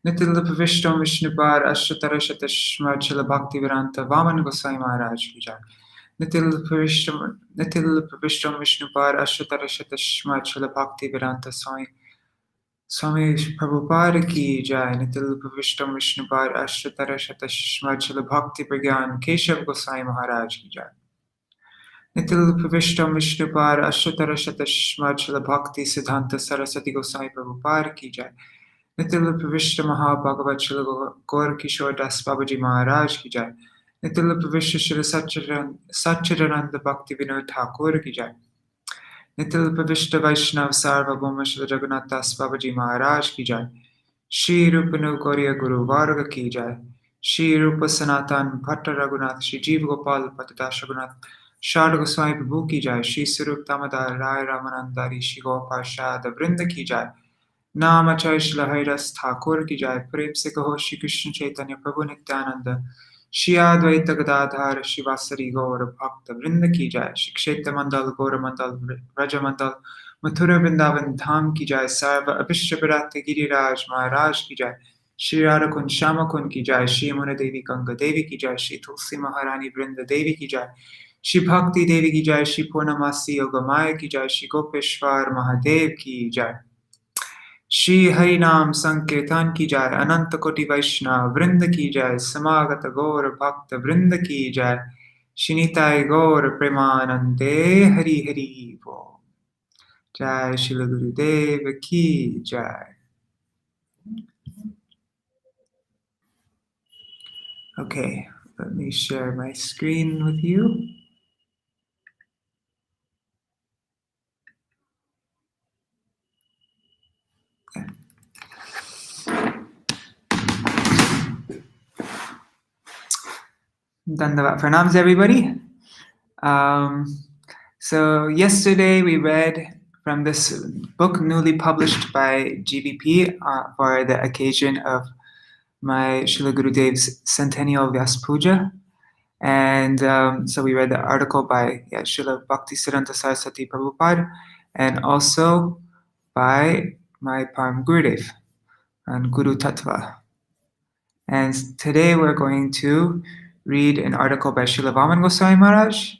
Nitilapavishtam Vishnupad Ashtatarashatashmachala Bhaktivedanta Vaman Gosai Maharaj ki jai. Nitilapavishtam Vishnupad Ashtatarashatashmachala Bhaktivedanta Swami Prabhupada ki jai. Nitilapavishtam Vishnupad Ashtatarashatashmachala Bhakti Pragyan Keshav Gosai Maharaj ki jai. Nitilapavishtam Vishnupad Ashtatarashatashmachala Bhakti Siddhanta Saraswati Gosai Prabhupada ki jai. Nitilapavishta Maha Bhagavat Shila Gaur Kishore Das Babaji Maharaj ki jai. Nitilapavishta Shila Satchidananda Bhakti Vinod Thakur ki jai. Nitilapavishta Vaishnav Sarva Bhoma Shila Jagannath Das Babaji Maharaj ki jai. Śrī Rupanu Gauriya Guru Varga ki jai. Śrī Rupa Sanatan Bhatta Raghunath Śrī Jeev Gopal Patadash Raghunath Sharda Goswami Prabhu ki jai. Śrī Sarup Damodar Rai Ramanandari Śrī Gopal Shada Vrinda ki jai. Namacharya Shila Haridas Thakur ki jai. Prem se kaho Shri Krishna Chaitanya Prabhu Nityananda Shri Advaita Gadadhar Shri Vasari Gaura Bhakta Vrinda ki jai. Shri Kshetra Mandal Gaura Mandal Raja Mandal Mathura Vrindavan Dham ki jai. Sarva Abhishtaparata Giriraj Maharaj ki jai. Shri Radha Kund Shama Kund ki jai. Shri Muna Devi Ganga Devi ki jai. Shri Tulsi Maharani Vrinda Devi ki jai. Shri Bhakti Devi ki jai. Shri Purnamasi Yogamaya ki jai. Shri Gopeshwar Mahadev ki jai. Shri Harinam Sankirtan ki jai. Ananta Koti Vaishnava Vrinda ki jai. Samagata Gaura Bhakta Vrinda ki jai. Shinitai Gaura Premanande Hari Hari Bo. Jai Śrīla Gurudeva ki jai. Okay, let me share my screen with you. Dandavat pranams, everybody. So yesterday we read from this book newly published by GBP for the occasion of my Śrīla Gurudev's Centennial Vyas Puja. And so we read the article by Srila Bhaktisiddhanta Saraswati Prabhupada and also by my Param Gurudev on Guru-tattva. And today we're going to read an article by Srila Vaman Goswami Maharaj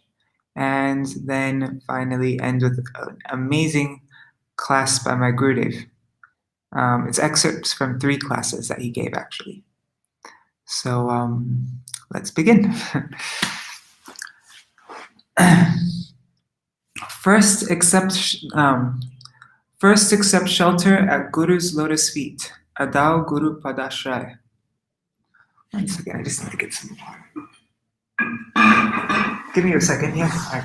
and then finally end with an amazing class by my Gurudev. It's excerpts from 3 classes that he gave actually. So let's begin. First accept shelter at Guru's lotus feet. Adau Guru Padashray. One second, I just need to get some water. Give me a second here. Right.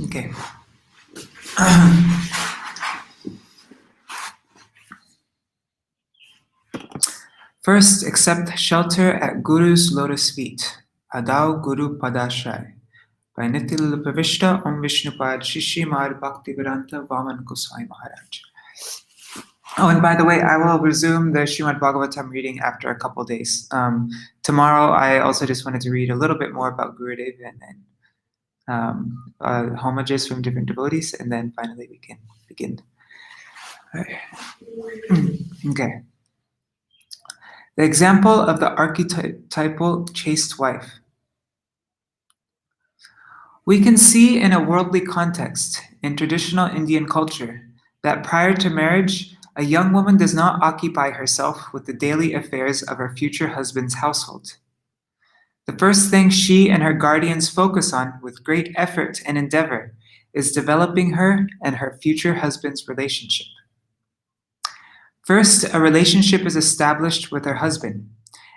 Okay. First, accept shelter at Guru's lotus feet. Adau Guru Padashray. By Nitilapavishta Om Vishnupad Shishimad Bhaktivedanta Vaman Goswami Maharaj. Oh, and by the way, I will resume the Srimad Bhagavatam reading after a couple days. Tomorrow, I also just wanted to read a little bit more about Gurudev and then homages from different devotees, and then finally we can begin. Right. Okay. The example of the archetypal chaste wife. We can see in a worldly context, in traditional Indian culture, that prior to marriage, a young woman does not occupy herself with the daily affairs of her future husband's household. The first thing she and her guardians focus on with great effort and endeavor is developing her and her future husband's relationship. First, a relationship is established with her husband,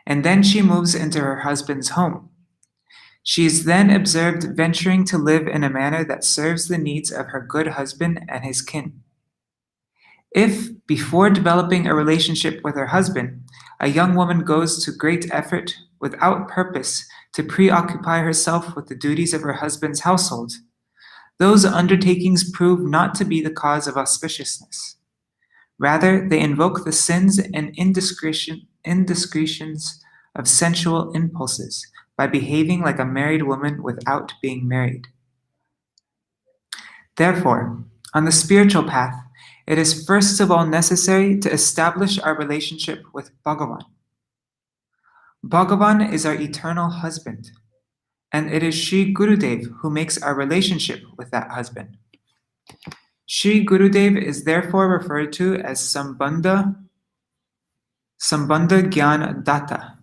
and then she moves into her husband's home. She is then observed venturing to live in a manner that serves the needs of her good husband and his kin. If, before developing a relationship with her husband, a young woman goes to great effort without purpose to preoccupy herself with the duties of her husband's household, those undertakings prove not to be the cause of auspiciousness. Rather, they invoke the sins and indiscretions of sensual impulses by behaving like a married woman without being married. Therefore, on the spiritual path, it is first of all necessary to establish our relationship with Bhagavan. Bhagavan is our eternal husband, and it is Śrī Gurudev who makes our relationship with that husband. Śrī Gurudev is therefore referred to as Sambandha Gyan Datta,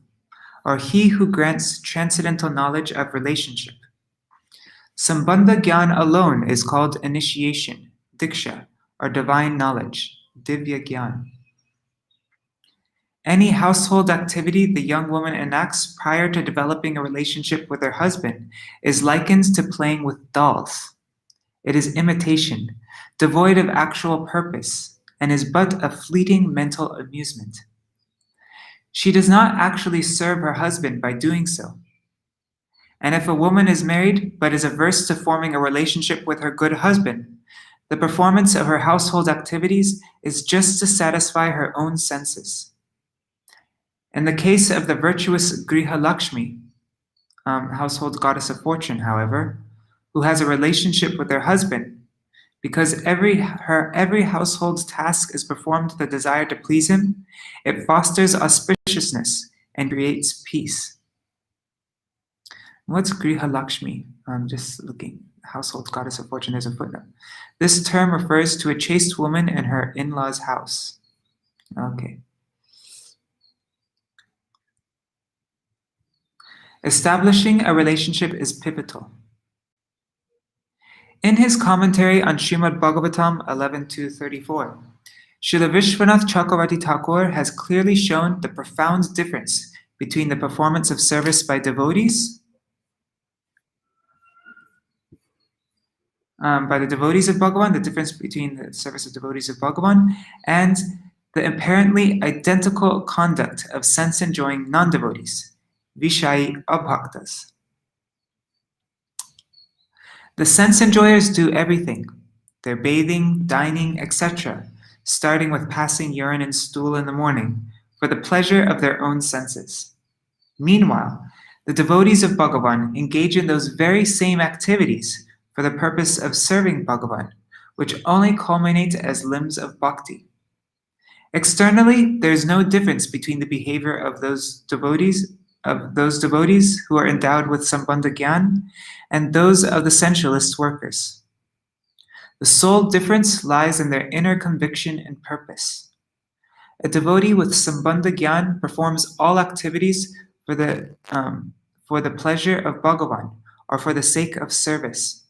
or he who grants transcendental knowledge of relationship. Sambandha Gyan alone is called initiation, Diksha, or divine knowledge, Divya Gyan. Any household activity the young woman enacts prior to developing a relationship with her husband is likened to playing with dolls. It is imitation, devoid of actual purpose, and is but a fleeting mental amusement. She does not actually serve her husband by doing so. And if a woman is married but is averse to forming a relationship with her good husband, the performance of her household activities is just to satisfy her own senses. In the case of the virtuous Griha Lakshmi, household goddess of fortune, however, who has a relationship with her husband, because every household task is performed with the desire to please him, it fosters auspiciousness and creates peace. What's Griha Lakshmi? I'm just looking. Household goddess of fortune, there's a footnote. This term refers to a chaste woman in her in-law's house. Okay. Establishing a relationship is pivotal. In his commentary on Srimad Bhagavatam 11.2.34, Srila Vishwanath Chakravarti Thakur has clearly shown the profound difference between the performance of service by devotees, by the devotees of Bhagavan, the difference between the service of devotees of Bhagavan, and the apparently identical conduct of sense-enjoying non-devotees, Vishayi Abhaktas. The sense enjoyers do everything. They're bathing, dining, etc., starting with passing urine and stool in the morning, for the pleasure of their own senses. Meanwhile, the devotees of Bhagavan engage in those very same activities for the purpose of serving Bhagavan, which only culminate as limbs of bhakti. Externally, there is no difference between the behavior of those devotees who are endowed with Sambandha Gyan and those of the sensualist workers. The sole difference lies in their inner conviction and purpose. A devotee with Sambandha Gyan performs all activities for the pleasure of Bhagavan or for the sake of service,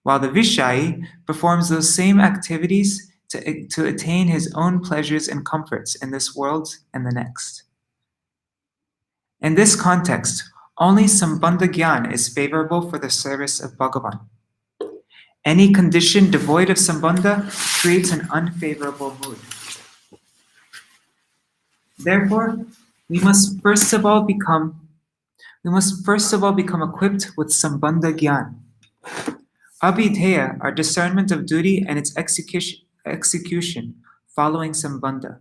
while the Vishayi performs those same activities to attain his own pleasures and comforts in this world and the next. In this context, only Sambandha Gyan is favorable for the service of Bhagavan. Any condition devoid of Sambandha creates an unfavorable mood. Therefore, we must first of all become equipped with Sambandha Gyan. Abhidheya, our discernment of duty and its execution following Sambandha.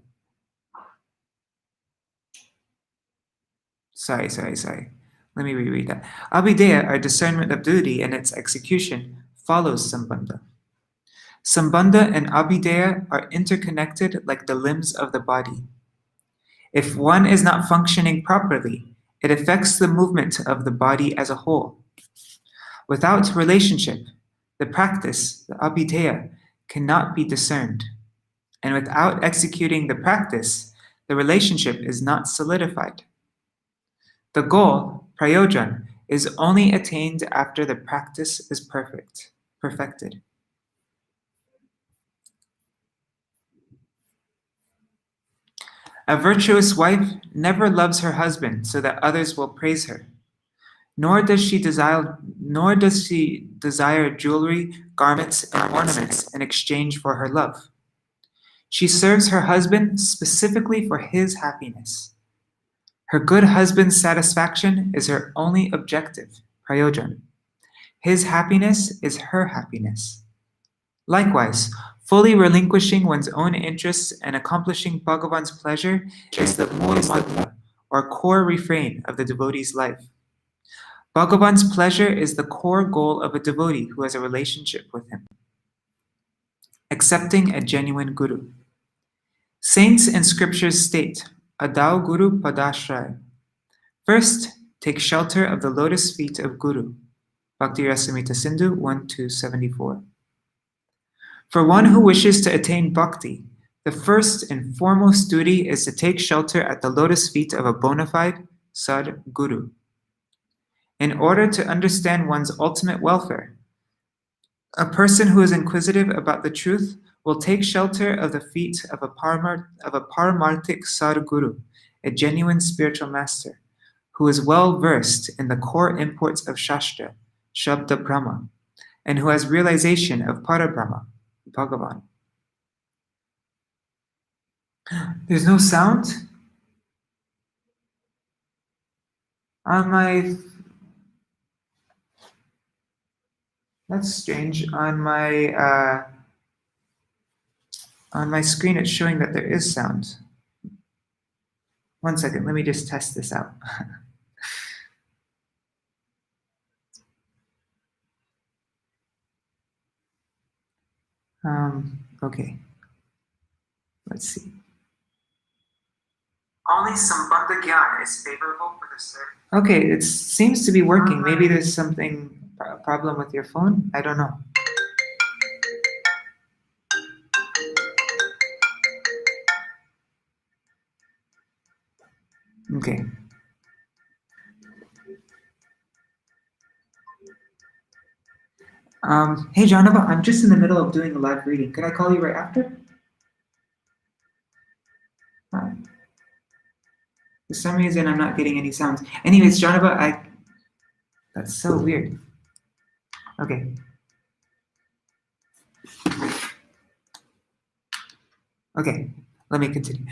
Sorry. Let me reread that. Abhidheya, our discernment of duty and its execution, follows Sambandha. Sambandha and Abhidheya are interconnected like the limbs of the body. If one is not functioning properly, it affects the movement of the body as a whole. Without relationship, the practice, the Abhidheya, cannot be discerned. And without executing the practice, the relationship is not solidified. The goal, prayojan, is only attained after the practice is perfected. A virtuous wife never loves her husband so that others will praise her, nor does she desire jewelry, garments, and ornaments in exchange for her love. She serves her husband specifically for his happiness. Her good husband's satisfaction is her only objective, prayojan. His happiness is her happiness. Likewise, Fully relinquishing one's own interests and accomplishing Bhagavan's pleasure is the mantra, or core refrain of the devotee's life. Bhagavan's pleasure is the core goal of a devotee who has a relationship with him. Accepting a genuine guru. Saints and scriptures state, Adau Guru Padashray. First, take shelter of the lotus feet of Guru. Bhakti Rasamrita Sindhu 1-74. For one who wishes to attain bhakti, the first and foremost duty is to take shelter at the lotus feet of a bona fide Sadhu Guru. In order to understand one's ultimate welfare, a person who is inquisitive about the truth will take shelter of the feet of a paramarthik Sadhu Guru, a genuine spiritual master, who is well versed in the core imports of Shastra, Shabda Brahma, and who has realization of Parabrahma, Bhagavan. There's no sound on my... That's strange. On my screen, it's showing that there is sound. One second, let me just test this out. Okay. Let's see. Only Sambandha Gyan is favorable for the service. Okay, it seems to be working. Maybe there's something problem with your phone? I don't know. Okay. Hey, Janava, I'm just in the middle of doing a live reading. Could I call you right after? For some reason, I'm not getting any sounds. Anyways, Janava, that's so weird. Okay. Okay, let me continue.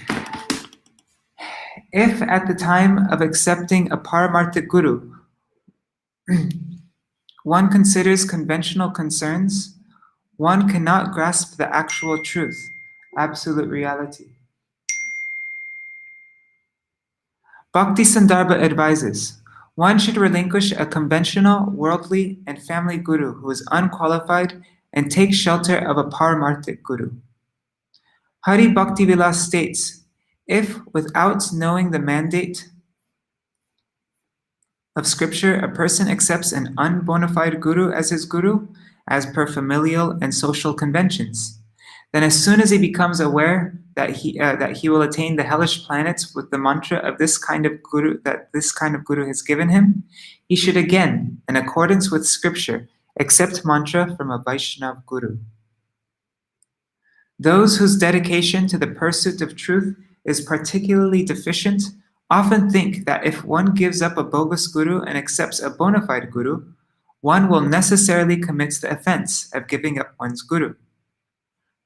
If at the time of accepting a paramarthik guru, one considers conventional concerns, one cannot grasp the actual truth, absolute reality. Bhakti Sandarbha advises, one should relinquish a conventional, worldly, and family guru who is unqualified and take shelter of a paramarthik guru. Hari Bhakti Vilas states, if without knowing the mandate of scripture, a person accepts an unbona fide guru as his guru, as per familial and social conventions, then as soon as he becomes aware that he will attain the hellish planets with the mantra of this kind of guru, that this kind of guru has given him, he should again, in accordance with scripture, accept mantra from a Vaishnava guru. Those whose dedication to the pursuit of truth is particularly deficient often think that if one gives up a bogus guru and accepts a bona fide guru, one will necessarily commit the offense of giving up one's guru.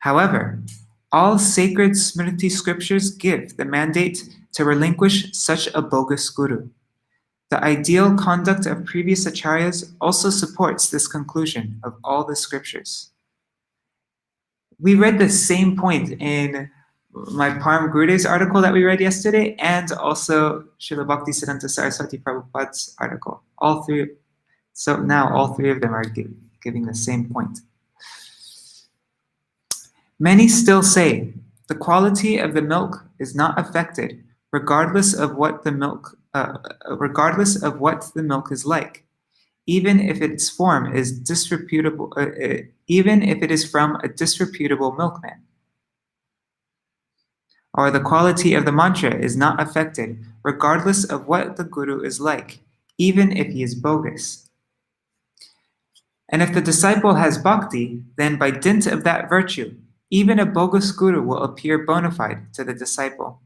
However, all sacred Smriti scriptures give the mandate to relinquish such a bogus guru. The ideal conduct of previous acharyas also supports this conclusion of all the scriptures. We read the same point in my Param Gurudev's article that we read yesterday, and also Srila Bhaktisiddhanta Saraswati Prabhupada's article. All three. So now all three of them are giving the same point. Many still say the quality of the milk is not affected, regardless of what the milk is like, even if its form is disreputable, even if it is from a disreputable milkman. Or the quality of the mantra is not affected, regardless of what the guru is like, even if he is bogus. And if the disciple has bhakti, then by dint of that virtue, even a bogus guru will appear bona fide to the disciple.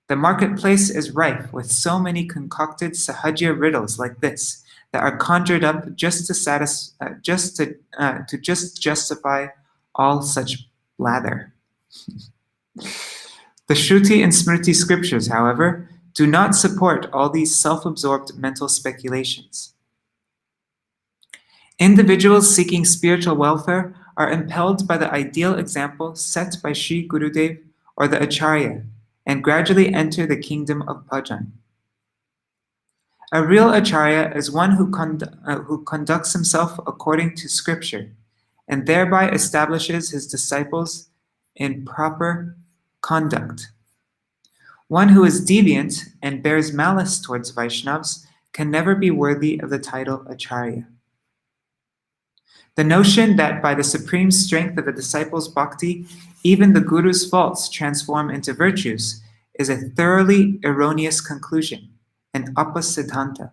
The marketplace is rife with so many concocted sahajya riddles like this that are conjured up just to justify all such blather. The Shruti and Smriti scriptures, however, do not support all these self-absorbed mental speculations. Individuals seeking spiritual welfare are impelled by the ideal example set by Śrī Gurudev or the Acharya, and gradually enter the kingdom of bhajan. A real Acharya is one who conducts himself according to scripture, and thereby establishes his disciples in proper conduct. One who is deviant and bears malice towards Vaishnavas can never be worthy of the title Acharya. The notion that by the supreme strength of a disciple's bhakti, even the Guru's faults transform into virtues is a thoroughly erroneous conclusion, an apasiddhanta.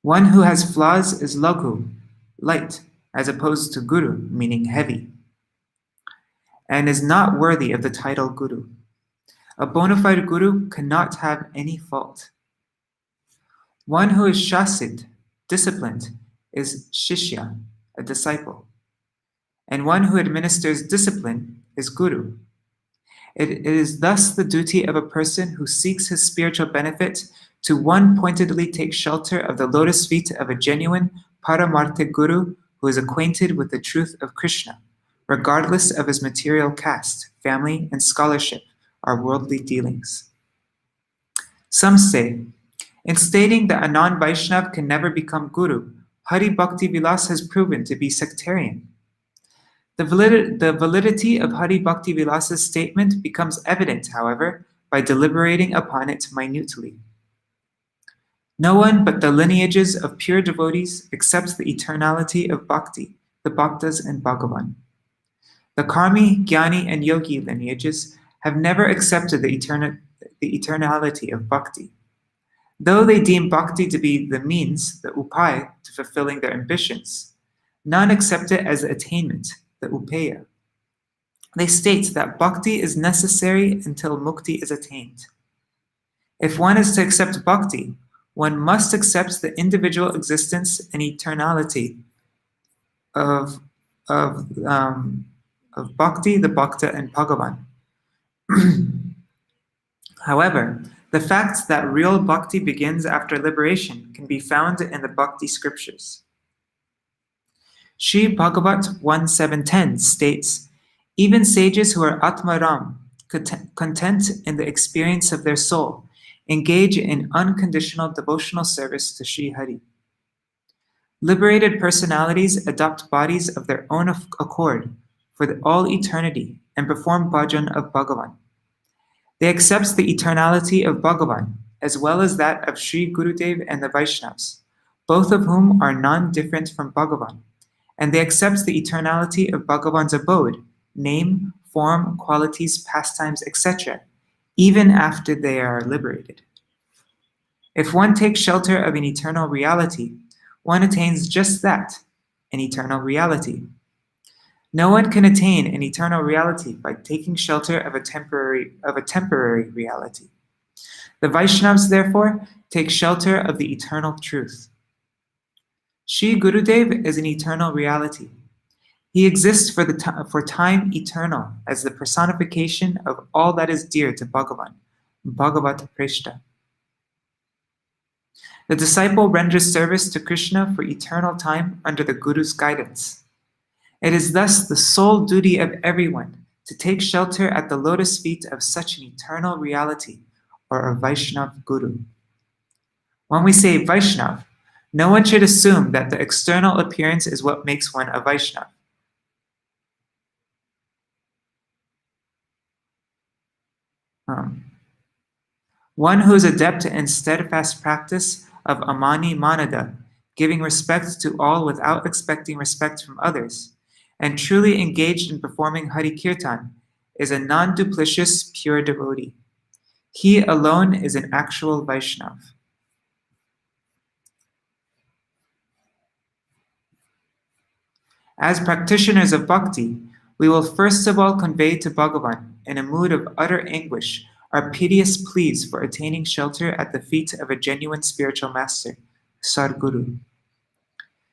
One who has flaws is laghu, light, as opposed to guru, meaning heavy, and is not worthy of the title guru. A bona fide guru cannot have any fault. One who is shasid, disciplined, is shishya, a disciple, and one who administers discipline is guru. It is thus the duty of a person who seeks his spiritual benefit to one-pointedly take shelter of the lotus feet of a genuine paramarthic guru who is acquainted with the truth of Krishna, regardless of his material caste, family, and scholarship, or worldly dealings. Some say, in stating that a non-Vaishnav can never become guru, Hari Bhakti Vilas has proven to be sectarian. The validity of Hari Bhakti Vilas's statement becomes evident, however, by deliberating upon it minutely. No one but the lineages of pure devotees accepts the eternality of bhakti, the bhaktas and Bhagavan. The karmi, jnani, and yogi lineages have never accepted the eternality of bhakti. Though they deem bhakti to be the means, the upaya, to fulfilling their ambitions, none accept it as attainment, the upeya. They state that bhakti is necessary until mukti is attained. If one is to accept bhakti, one must accept the individual existence and eternality of bhakti, the bhakta, and Bhagavan. However, the fact that real bhakti begins after liberation can be found in the bhakti scriptures. Sri Bhagavat 1.7.10 states, even sages who are Atmaram, content in the experience of their soul, engage in unconditional devotional service to Sri Hari. Liberated personalities adopt bodies of their own accord for all eternity and perform bhajan of Bhagavan. They accept the eternality of Bhagavan, as well as that of Śrī Gurudev and the Vaishnavas, both of whom are non-different from Bhagavan, and they accept the eternality of Bhagavan's abode, name, form, qualities, pastimes, etc., even after they are liberated. If one takes shelter of an eternal reality, one attains just that, an eternal reality. No one can attain an eternal reality by taking shelter of a temporary reality. The Vaishnavas, therefore, take shelter of the eternal truth. Śrī Gurudev is an eternal reality. He exists for time eternal as the personification of all that is dear to Bhagavan, Bhagavat Preshta. The disciple renders service to Krishna for eternal time under the Guru's guidance. It is thus the sole duty of everyone to take shelter at the lotus feet of such an eternal reality, or a Vaishnav Guru. When we say Vaishnav, no one should assume that the external appearance is what makes one a Vaishnav. One who is adept in steadfast practice of amani manada, giving respect to all without expecting respect from others, and truly engaged in performing Hari Kirtan, is a non-duplicitous pure devotee. He alone is an actual Vaishnav. As practitioners of bhakti, we will first of all convey to Bhagavan, in a mood of utter anguish, our piteous pleas for attaining shelter at the feet of a genuine spiritual master, Sadguru.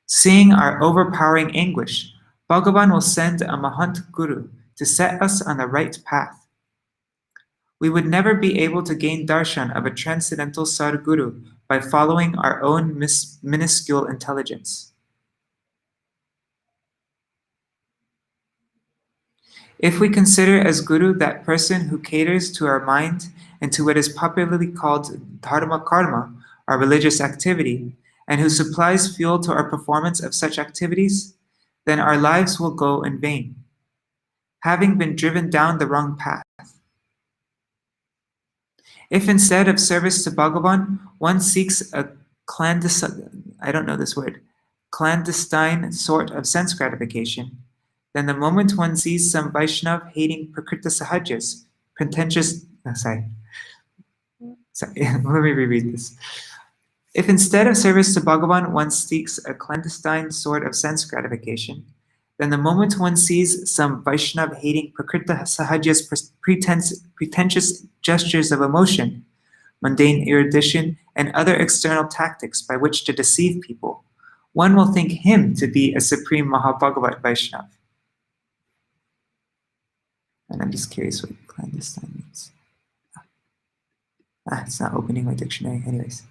Seeing our overpowering anguish, Bhagavan will send a Mahant Guru to set us on the right path. We would never be able to gain darshan of a transcendental Sadguru by following our own minuscule intelligence. If we consider as Guru that person who caters to our mind and to what is popularly called dharma karma, our religious activity, and who supplies fuel to our performance of such activities, then our lives will go in vain, having been driven down the wrong path. If instead of service to Bhagavan, one seeks a clandestine sort of sense gratification, then the moment one sees some Vaishnav hating Prakrita Sahajas, let me reread this. If instead of service to Bhagavan, one seeks a clandestine sort of sense gratification, then the moment one sees some Vaishnav hating Prakrita Sahaja's pretentious gestures of emotion, mundane erudition, and other external tactics by which to deceive people, one will think him to be a supreme Mahabhagavat Vaishnav. And I'm just curious what clandestine means. It's not opening my dictionary. Anyways.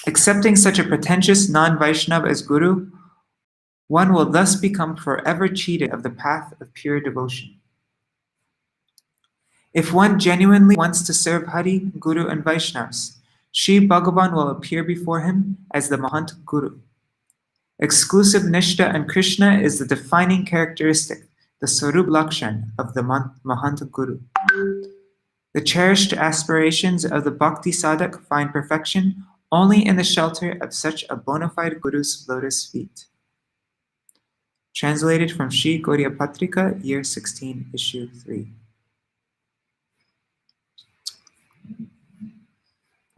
Accepting such a pretentious non-Vaishnav as Guru, one will thus become forever cheated of the path of pure devotion. If one genuinely wants to serve Hari, Guru, and Vaishnavas, Śrī Bhagavan will appear before him as the Mahant Guru. Exclusive Nishta and Krishna is the defining characteristic, the Sarup Lakshan of the Mahant Guru. The cherished aspirations of the Bhakti Sadhak find perfection only in the shelter of such a bona fide Guru's lotus feet. Translated from Śrī Guru-patrika, year 16, issue 3.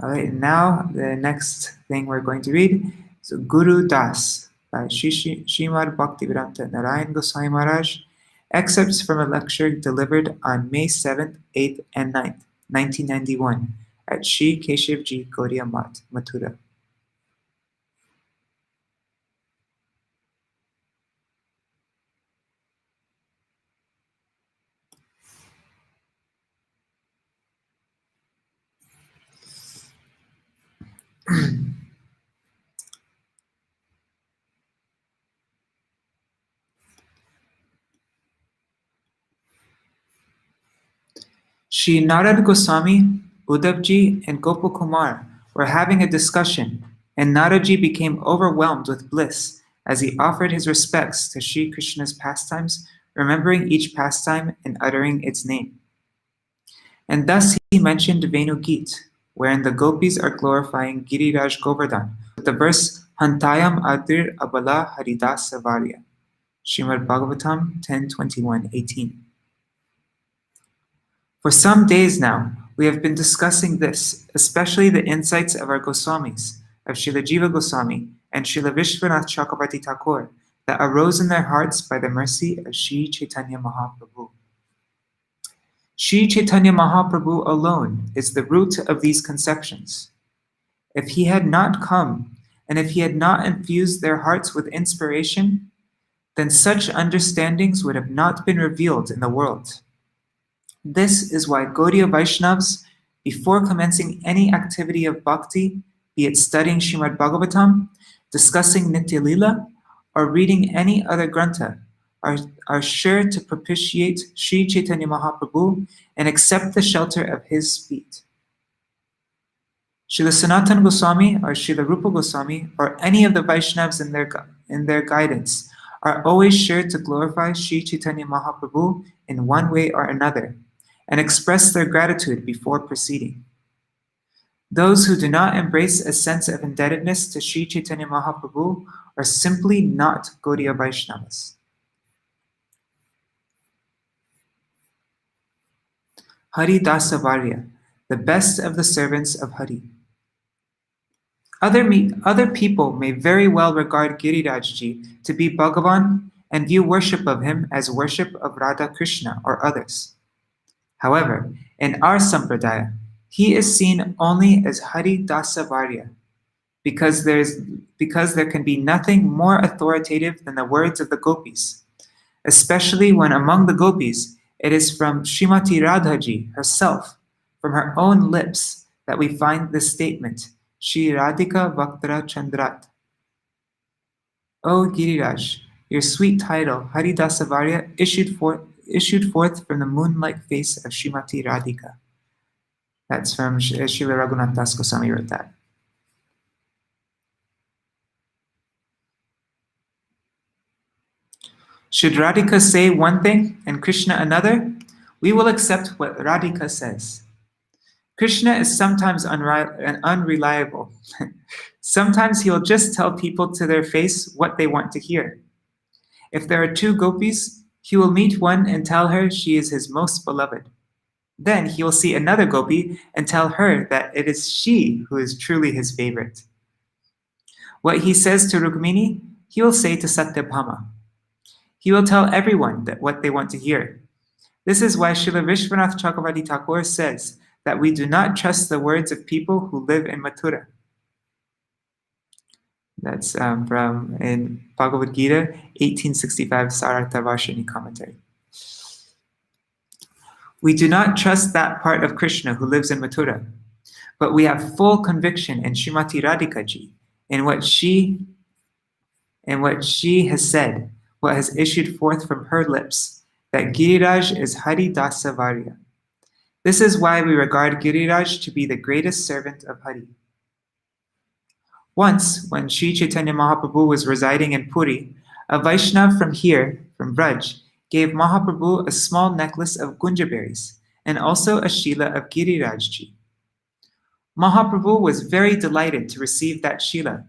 All right, now the next thing we're going to read is Guru Das by Srimad Bhaktivedanta Narayan Goswami Maharaj. Excerpts from a lecture delivered on May 7th, 8th, and 9th, 1991 at Shri Keshevji Gaudiya Math, Mathura. Shri Narad Goswami, Uddhavji, and Gopal Kumar were having a discussion, and Naraji became overwhelmed with bliss as he offered his respects to Shri Krishna's pastimes, remembering each pastime and uttering its name. And thus he mentioned Venu Geet, wherein the gopis are glorifying Giriraj Govardhan, with the verse Hantayam Adir Abala Haridasa Varya, Srimad Bhagavatam 10:21-18. For some days now, we have been discussing this, especially the insights of our Goswamis, of Srila Jiva Goswami and Srila Vishwanath Chakravarti Thakur, that arose in their hearts by the mercy of Sri Chaitanya Mahaprabhu. Sri Chaitanya Mahaprabhu alone is the root of these conceptions. If he had not come, and if he had not infused their hearts with inspiration, then such understandings would have not been revealed in the world. This is why Gaudiya Vaishnavas, before commencing any activity of bhakti, be it studying Srimad Bhagavatam, discussing Nitya Lila, or reading any other grantha, are sure to propitiate Sri Chaitanya Mahaprabhu and accept the shelter of his feet. Srila Sanatana Goswami or Srila Rupa Goswami or any of the Vaishnavas in their guidance are always sure to glorify Sri Chaitanya Mahaprabhu in one way or another and express their gratitude before proceeding. Those who do not embrace a sense of indebtedness to Sri Chaitanya Mahaprabhu are simply not Gaudiya Vaishnavas. Hari Dasa Varya, the best of the servants of Hari. Other people may very well regard Girirajji to be Bhagavan and view worship of him as worship of Radha Krishna or others. However, in our sampradaya, he is seen only as Hari Dasa Varya, because there can be nothing more authoritative than the words of the gopis, especially when among the gopis it is from Srimati Radhaji herself, from her own lips, that we find this statement, Shri Radhika Vaktara Chandrat. O Giriraj, your sweet title, Hari Dasa Varya, issued issued forth from the moon-like face of Srimati Radhika. That's from Srila Raghunath Das Goswami wrote that. Should Radhika say one thing and Krishna another, we will accept what Radhika says. Krishna is sometimes unreliable. Sometimes he will just tell people to their face what they want to hear. If there are two gopis, he will meet one and tell her she is his most beloved. Then he will see another gopi and tell her that it is she who is truly his favorite. What he says to Rukmini, he will say to Satyabhama. He will tell everyone that what they want to hear. This is why Srila Vishwanath Chakravarti Thakur says that we do not trust the words of people who live in Mathura. That's from in Bhagavad Gita, 1865 Sarartha Varshini commentary. We do not trust that part of Krishna who lives in Mathura, but we have full conviction in Srimati Radhika ji, in what she has said, what has issued forth from her lips, that Giriraj is Hari Dasa Varya. This is why we regard Giriraj to be the greatest servant of Hari. Once, when Sri Chaitanya Mahaprabhu was residing in Puri, a Vaishnav from Braj, gave Mahaprabhu a small necklace of gunja berries and also a shila of Girirajji. Mahaprabhu was very delighted to receive that shila,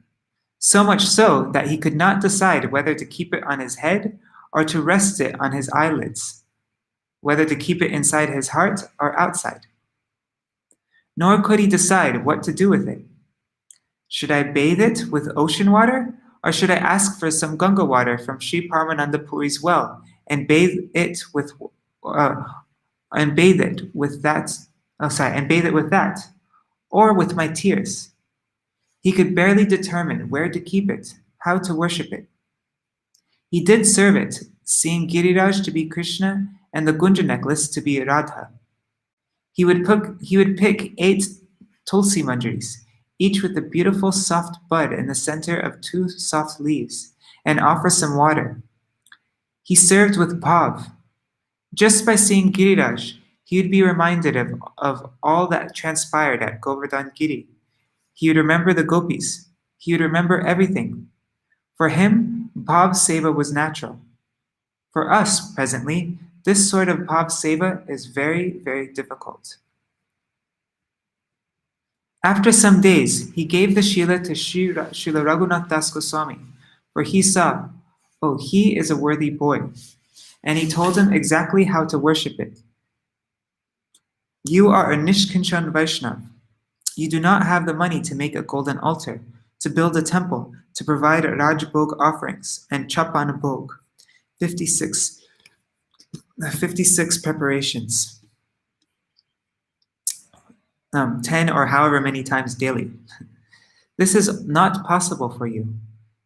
so much so that he could not decide whether to keep it on his head or to rest it on his eyelids, whether to keep it inside his heart or outside. Nor could he decide what to do with it. Should I bathe it with ocean water, or should I ask for some Ganga water from Sri Paramananda Puri's well and bathe it with that, or with my tears? He could barely determine where to keep it, how to worship it. He did serve it, seeing Giriraj to be Krishna and the Gunja necklace to be Radha. He would pick 8 tulsi manjaris, each with a beautiful soft bud in the center of 2 soft leaves, and offer some water. He served with bhav. Just by seeing Giriraj, he would be reminded of all that transpired at Govardhan Giri. He would remember the gopis. He would remember everything. For him, bhav seva was natural. For us, presently, this sort of bhav seva is very, very difficult. After some days, he gave the shila to Srila Raghunath Das Goswami, for he saw, oh, he is a worthy boy, and he told him exactly how to worship it. You are a Nishkinchan Vaishnav. You do not have the money to make a golden altar, to build a temple, to provide Rajbhog offerings and Chapan Bhog, 56 preparations. 10 or however many times daily. This is not possible for you.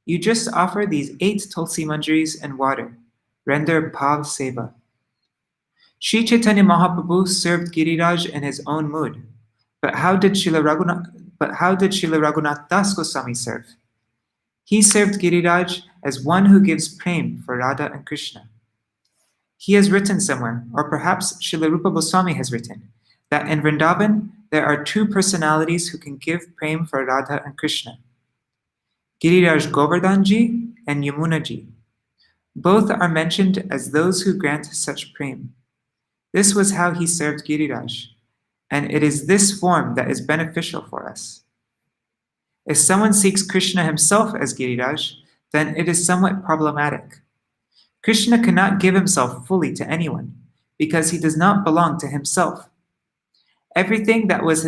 You just offer these 8 tulsi manjaris and water. Render bhav seva. Sri Chaitanya Mahaprabhu served Giriraj in his own mood. But how did Srila Raghunath Das Goswami serve? He served Giriraj as one who gives prem for Radha and Krishna. He has written somewhere, or perhaps Srila Rupa Goswami has written, that in Vrindavan there are 2 personalities who can give prem for Radha and Krishna. Giriraj Govardhanji and Yamunaji. Both are mentioned as those who grant such prem. This was how he served Giriraj, and it is this form that is beneficial for us. If someone seeks Krishna himself as Giriraj, then it is somewhat problematic. Krishna cannot give himself fully to anyone, because he does not belong to himself. Everything that was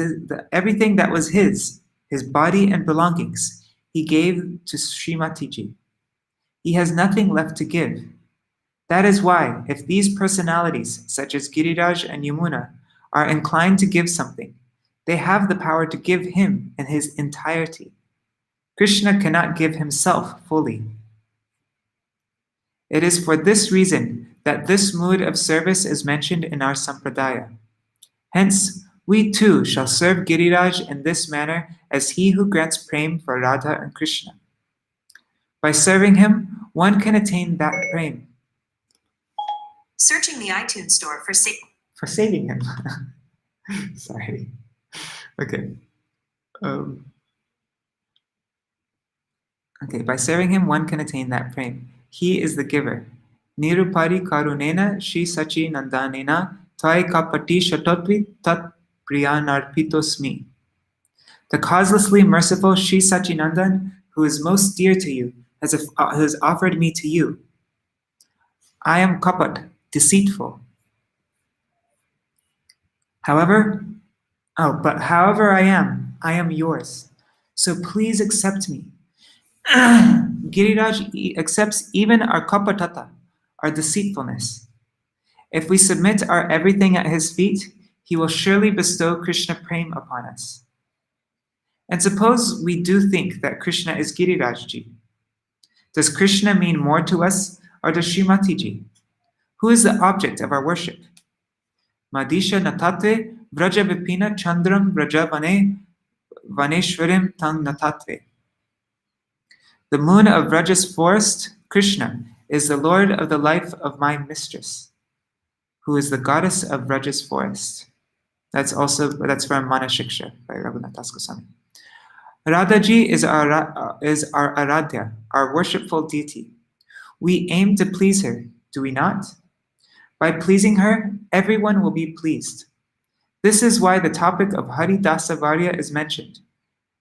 his body and belongings, he gave to Srimati ji. He has nothing left to give. That is why, if these personalities, such as Giriraj and Yamuna, are inclined to give something, they have the power to give him in his entirety. Krishna cannot give himself fully. It is for this reason that this mood of service is mentioned in our sampradaya. Hence, we too shall serve Giriraj in this manner as he who grants prem for Radha and Krishna. By serving him, one can attain that prem. Searching the iTunes store for saving him. Sorry. Okay. By serving him, one can attain that prem. He is the giver. Nirupari karunena Śrī Sachi Nandanena Tvai kapati shatotvi tat priyanarpitosmi. The causelessly merciful Śrī Sachinandan, who is most dear to you, has offered me to you. I am kapat, deceitful. However I am yours. So please accept me. Giriraj accepts even our kapatata, our deceitfulness. If we submit our everything at his feet, he will surely bestow Krishna prem upon us. And suppose we do think that Krishna is Girirajji. Does Krishna mean more to us, or does Srimatiji? Who is the object of our worship? Madisha natatve vraja vipina chandram vraja vaneshwarim tang natatve. The moon of Vraja's forest, Krishna, is the lord of the life of my mistress, who is the goddess of Vraja's forest. That's from Manashiksha by Raghunath Das Goswami. Radhaji is our Aradhya, our worshipful deity. We aim to please her, do we not? By pleasing her, everyone will be pleased. This is why the topic of Haridasa Varya is mentioned.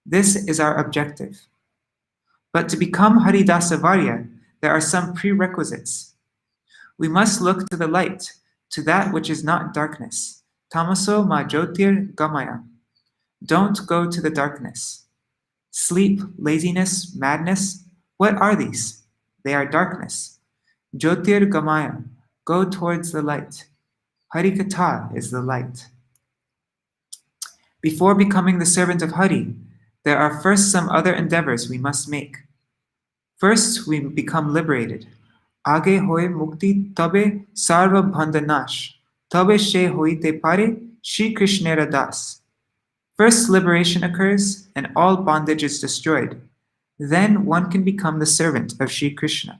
This is our objective. But to become Haridasa Varya, there are some prerequisites. We must look to the light, to that which is not darkness. Tamaso ma jyotir gamaya. Don't go to the darkness. Sleep, laziness, madness, what are these? They are darkness. Jyotir gamaya. Go towards the light. Harikatha is the light. Before becoming the servant of Hari, there are first some other endeavors we must make. First, we become liberated. Age hoye mukti tabe sarva bandhanash. Tabe she hoite pare Shri Krishnera das. First, liberation occurs and all bondage is destroyed. Then one can become the servant of Shri Krishna.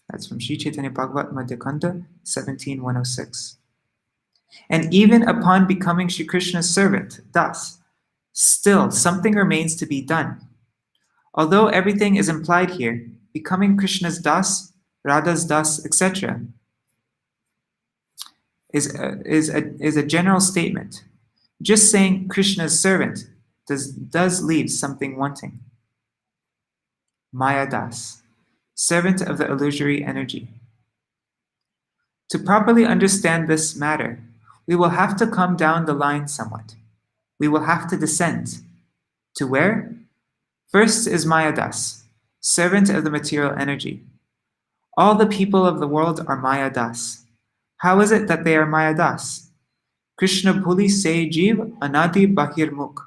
That's from Shri Chaitanya Bhagavat Madhyakanda 17.106. And even upon becoming Shri Krishna's servant, das, still something remains to be done. Although everything is implied here, becoming Krishna's das, Radha's das, etc., is a general statement. Just saying Krishna's servant does leave something wanting. Maya das, servant of the illusory energy. To properly understand this matter, we will have to come down the line somewhat. We will have to descend. To where? First is Maya das, servant of the material energy. All the people of the world are Maya das. How is it that they are Maya das? Krishna bhuli se jeev anadi bahir mukh.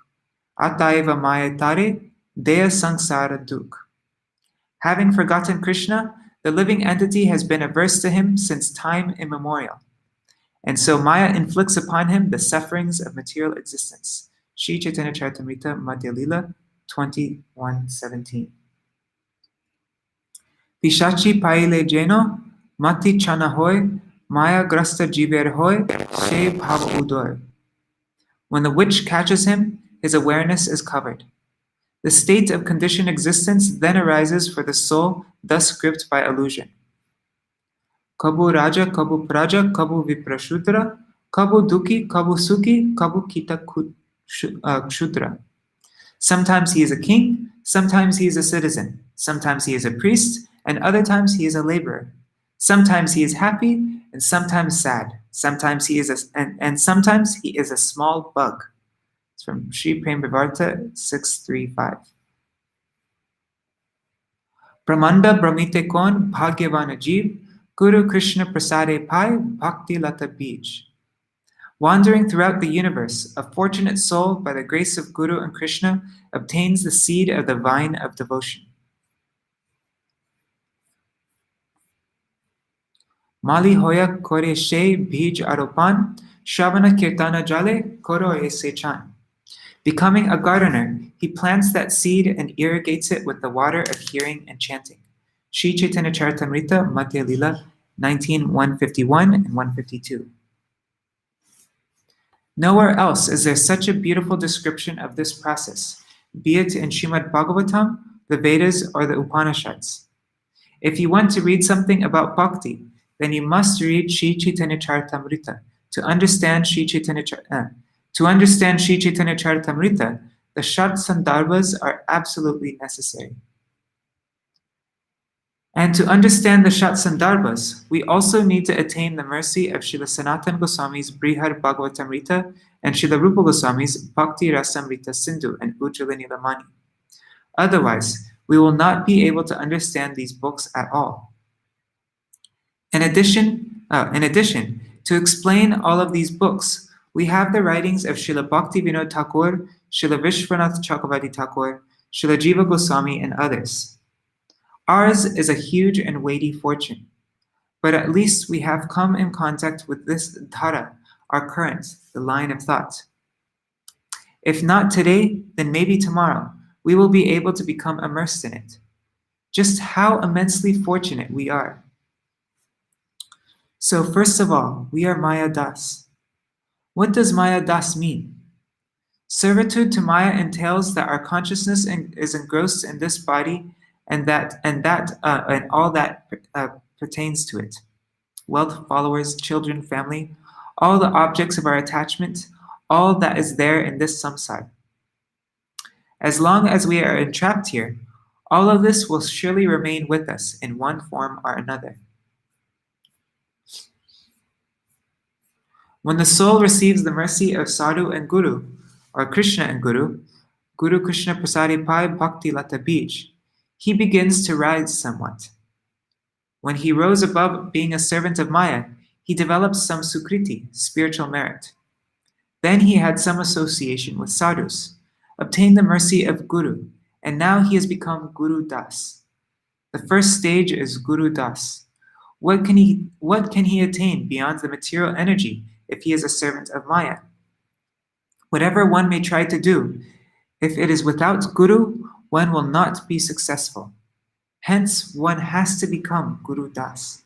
Ataiva Maya tare deya sangsara dukh. Having forgotten Krishna, the living entity has been averse to him since time immemorial. And so Maya inflicts upon him the sufferings of material existence. Shri Chaitanya Charitamrita Madhya Lila 21:17. Pishachi paile jeno mati chana hoy Maya grasta jiver hoy she bhava udoy. When the witch catches him, his awareness is covered. The state of conditioned existence then arises for the soul thus gripped by illusion. Kabu raja, kabu praja, kabu viprashudra, kabu duki, kabu suki, kabu kita kshudra. Sometimes he is a king, sometimes he is a citizen, sometimes he is a priest, and other times he is a laborer. Sometimes he is happy, and sometimes sad. Sometimes he is sometimes he is a small bug. It's from Sri Prem Vivarta 635. Brahmanda Brahmite kon bhagyavan ajiv, Guru Krishna prasade pai bhakti lata bij. Wandering throughout the universe, a fortunate soul, by the grace of Guru and Krishna, obtains the seed of the vine of devotion. Mali hoya kore she bij aropan, Shravana kirtana jale koro e sechan. Becoming a gardener, he plants that seed and irrigates it with the water of hearing and chanting. Shri Chaitanya Charitamrita Madhya Lila 151 and 152. Nowhere else is there such a beautiful description of this process, be it in Srimad Bhagavatam, the Vedas, or the Upanishads. If you want to read something about bhakti, then you must read Śrī Chaitanya Charitamrita. To understand Śrī Chaitanya Charitamrita, the Shat Sandarbhas are absolutely necessary. And to understand the Shat Sandarbhas, we also need to attain the mercy of Srila Sanatana Goswami's Brihad Bhagavatamrita and Srila Rupa Goswami's Bhakti Rasamrita Sindhu and Ujjvala Nilamani. Otherwise, we will not be able to understand these books at all. In addition, to explain all of these books, we have the writings of Srila Bhaktivinoda Thakur, Srila Vishwanath Chakravarti Thakur, Srila Jiva Goswami, and others. Ours is a huge and weighty fortune, but at least we have come in contact with this dhara, our current, the line of thought. If not today, then maybe tomorrow, we will be able to become immersed in it. Just how immensely fortunate we are. So first of all, we are Maya Das. What does Maya Das mean? Servitude to Maya entails that our consciousness is engrossed in this body and all that pertains to it. Wealth, followers, children, family, all the objects of our attachment, all that is there in this samsara. As long as we are entrapped here, all of this will surely remain with us in one form or another. When the soul receives the mercy of Sadhu and Guru, or Krishna and Guru, Guru Krishna Prasadi Pai Bhakti Lata Bij, he begins to rise somewhat. When he rose above being a servant of Maya, he developed some sukriti, spiritual merit. Then he had some association with sadhus, obtained the mercy of Guru, and now he has become Guru Das. The first stage is Guru Das. What can he attain beyond the material energy if he is a servant of Maya? Whatever one may try to do, if it is without Guru, one will not be successful. Hence, one has to become Guru Das.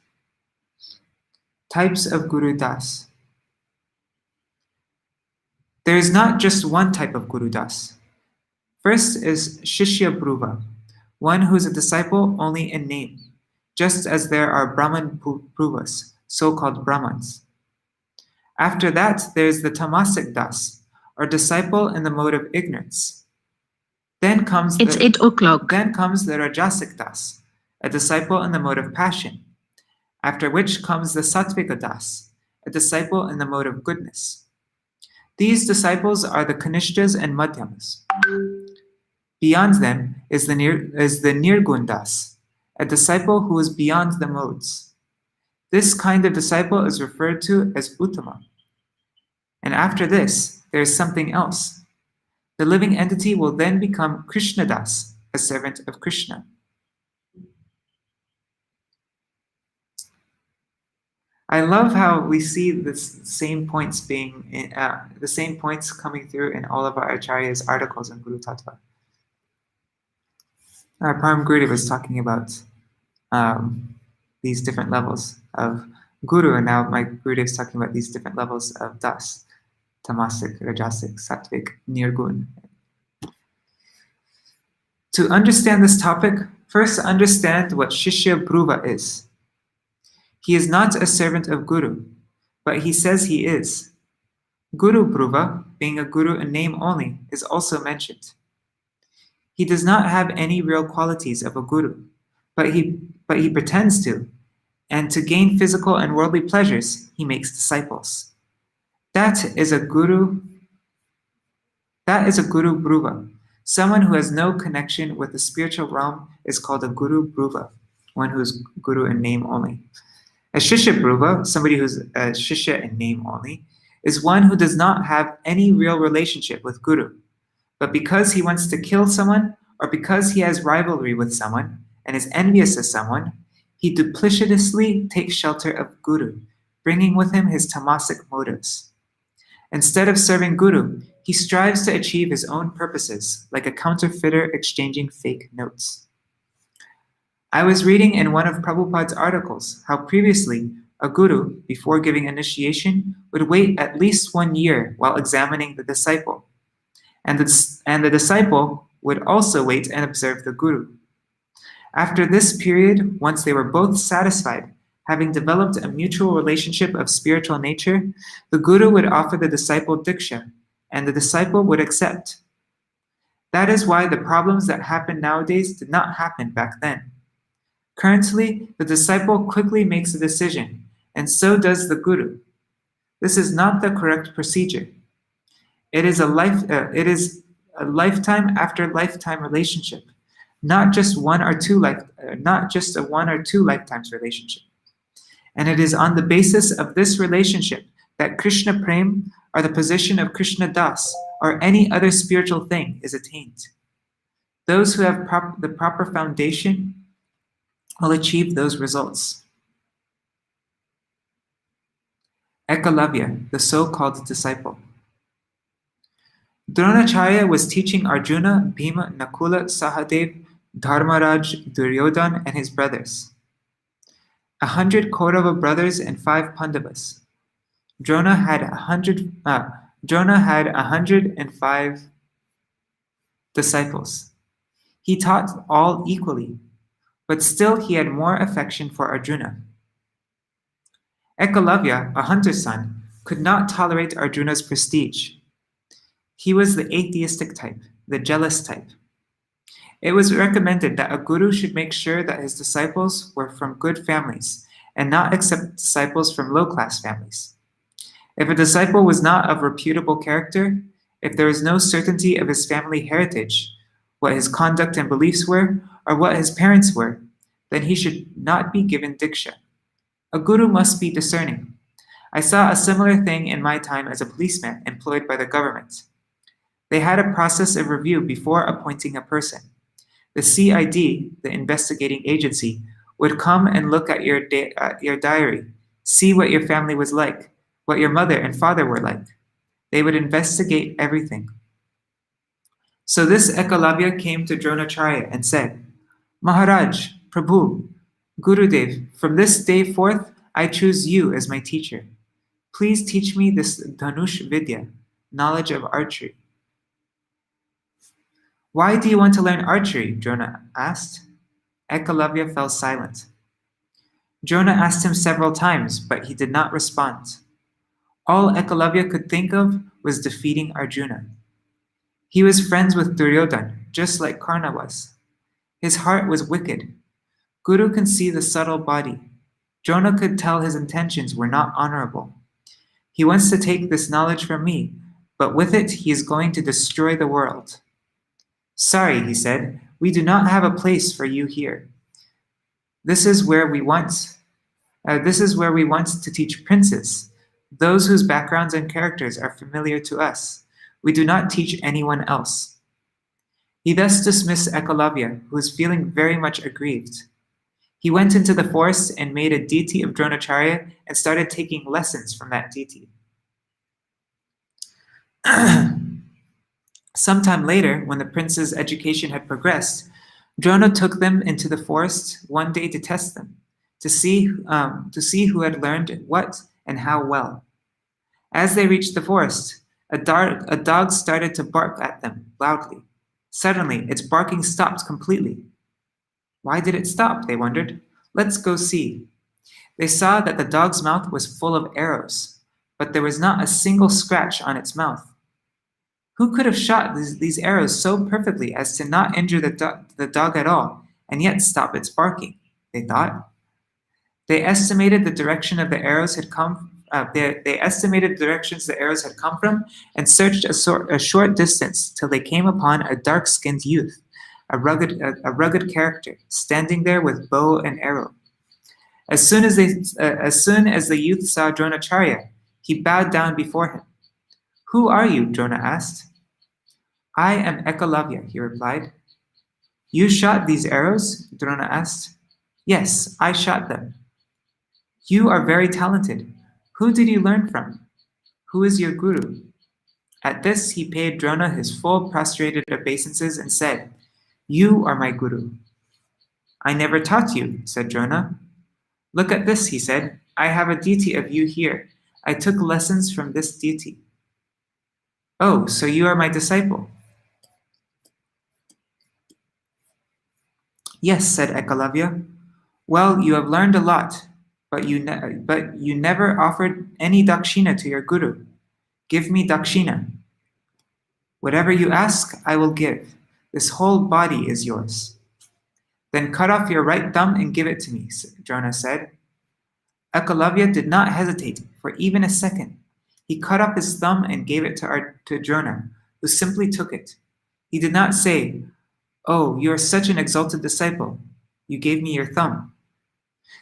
Types of Guru Das. There is not just one type of Guru Das. First is Shishya Bhruva, one who is a disciple only in name, just as there are Brahman Bhruvas, so-called Brahmans. After that, there is the Tamasic Das, or disciple in the mode of ignorance. Then comes the 8 o'clock. Then comes the Rajasic Das, a disciple in the mode of passion. After which comes the Sattvika Das, a disciple in the mode of goodness. These disciples are the Kanishtas and Madhyamas. Beyond them is the Nirgun Das, a disciple who is beyond the modes. This kind of disciple is referred to as Uttama. And after this, there is something else. The living entity will then become Krishna Das, a servant of Krishna. I love how we see the same points coming through in all of our Acharya's articles on Guru-tattva. Our Param Gurudev was talking about these different levels of Guru, and now my Gurudev is talking about these different levels of Das. Tamasic, Rajasic, Sattvik, Nirgun. To understand this topic, first understand what Shishya Bhruva is. He is not a servant of Guru, but he says he is. Guru Bhruva, being a Guru in name only, is also mentioned. He does not have any real qualities of a Guru, but he pretends to, and to gain physical and worldly pleasures, he makes disciples. That is a Guru Bhruva. Someone who has no connection with the spiritual realm is called a Guru Bhruva, one who is Guru in name only. A Shishya Bhruva, somebody who's a Shishya in name only, is one who does not have any real relationship with Guru. But because he wants to kill someone, or because he has rivalry with someone, and is envious of someone, he duplicitously takes shelter of Guru, bringing with him his tamasic motives. Instead of serving Guru, he strives to achieve his own purposes, like a counterfeiter exchanging fake notes. I was reading in one of Prabhupada's articles how previously a guru, before giving initiation, would wait at least 1 year while examining the disciple. And the disciple would also wait and observe the guru. After this period, once they were both satisfied, having developed a mutual relationship of spiritual nature, the guru would offer the disciple diksha, and the disciple would accept. That is why the problems that happen nowadays did not happen back then. Currently, the disciple quickly makes a decision, and so does the guru. This is not the correct procedure. It is a lifetime after lifetime relationship, not just a 1 or 2 lifetimes relationship. And it is on the basis of this relationship that Krishna Prem, or the position of Krishna Das, or any other spiritual thing is attained. Those who have the proper foundation will achieve those results. Ekalavya, the so-called disciple. Dronacharya was teaching Arjuna, Bhima, Nakula, Sahadev, Dharmaraj, Duryodhan, and his brothers. 100 Kaurava brothers and 5 Pandavas. Drona had 105 disciples. He taught all equally, but still he had more affection for Arjuna. Ekalavya, a hunter's son, could not tolerate Arjuna's prestige. He was the atheistic type, the jealous type. It was recommended that a guru should make sure that his disciples were from good families and not accept disciples from low-class families. If a disciple was not of reputable character, if there was no certainty of his family heritage, what his conduct and beliefs were, or what his parents were, then he should not be given diksha. A guru must be discerning. I saw a similar thing in my time as a policeman employed by the government. They had a process of review before appointing a person. The CID, the investigating agency, would come and look at your diary, see what your family was like, what your mother and father were like. They would investigate everything. So this Ekalavya came to Dronacharya and said, Maharaj, Prabhu, Gurudev, from this day forth, I choose you as my teacher. Please teach me this Dhanush Vidya, knowledge of archery. Why do you want to learn archery? Drona asked. Ekalavya fell silent. Drona asked him several times, but he did not respond. All Ekalavya could think of was defeating Arjuna. He was friends with Duryodhan, just like Karna was. His heart was wicked. Guru can see the subtle body. Drona could tell his intentions were not honorable. He wants to take this knowledge from me, but with it he is going to destroy the world. Sorry, he said, we do not have a place for you here. This is where we want to teach princes, those whose backgrounds and characters are familiar to us. We do not teach anyone else. He thus dismissed Ekalavya, who was feeling very much aggrieved. He went into the forest and made a deity of Dronacharya and started taking lessons from that deity. Sometime later, when the prince's education had progressed, Drona took them into the forest one day to test them, to see who had learned what and how well. As they reached the forest, a dog started to bark at them loudly. Suddenly, its barking stopped completely. Why did it stop? They wondered. Let's go see. They saw that the dog's mouth was full of arrows, but there was not a single scratch on its mouth. Who could have shot these arrows so perfectly as to not injure the dog at all, and yet stop its barking? They thought. They estimated the direction of the arrows had come. They estimated the directions the arrows had come from, and searched a short distance till they came upon a dark-skinned youth, a rugged character, standing there with bow and arrow. As soon as the youth saw Dronacharya, he bowed down before him. Who are you? Drona asked. I am Ekalavya, he replied. You shot these arrows? Drona asked. Yes, I shot them. You are very talented. Who did you learn from? Who is your guru? At this, he paid Drona his full prostrated obeisances and said, You are my guru. I never taught you, said Drona. Look at this, he said. I have a deity of you here. I took lessons from this deity. Oh, so you are my disciple? Yes, said Ekalavya. Well, you have learned a lot, but you never offered any dakshina to your guru. Give me dakshina. Whatever you ask, I will give. This whole body is yours. Then cut off your right thumb and give it to me, Drona said. Ekalavya did not hesitate for even a second. He cut off his thumb and gave it to Drona, who simply took it. He did not say, "Oh, you are such an exalted disciple. You gave me your thumb."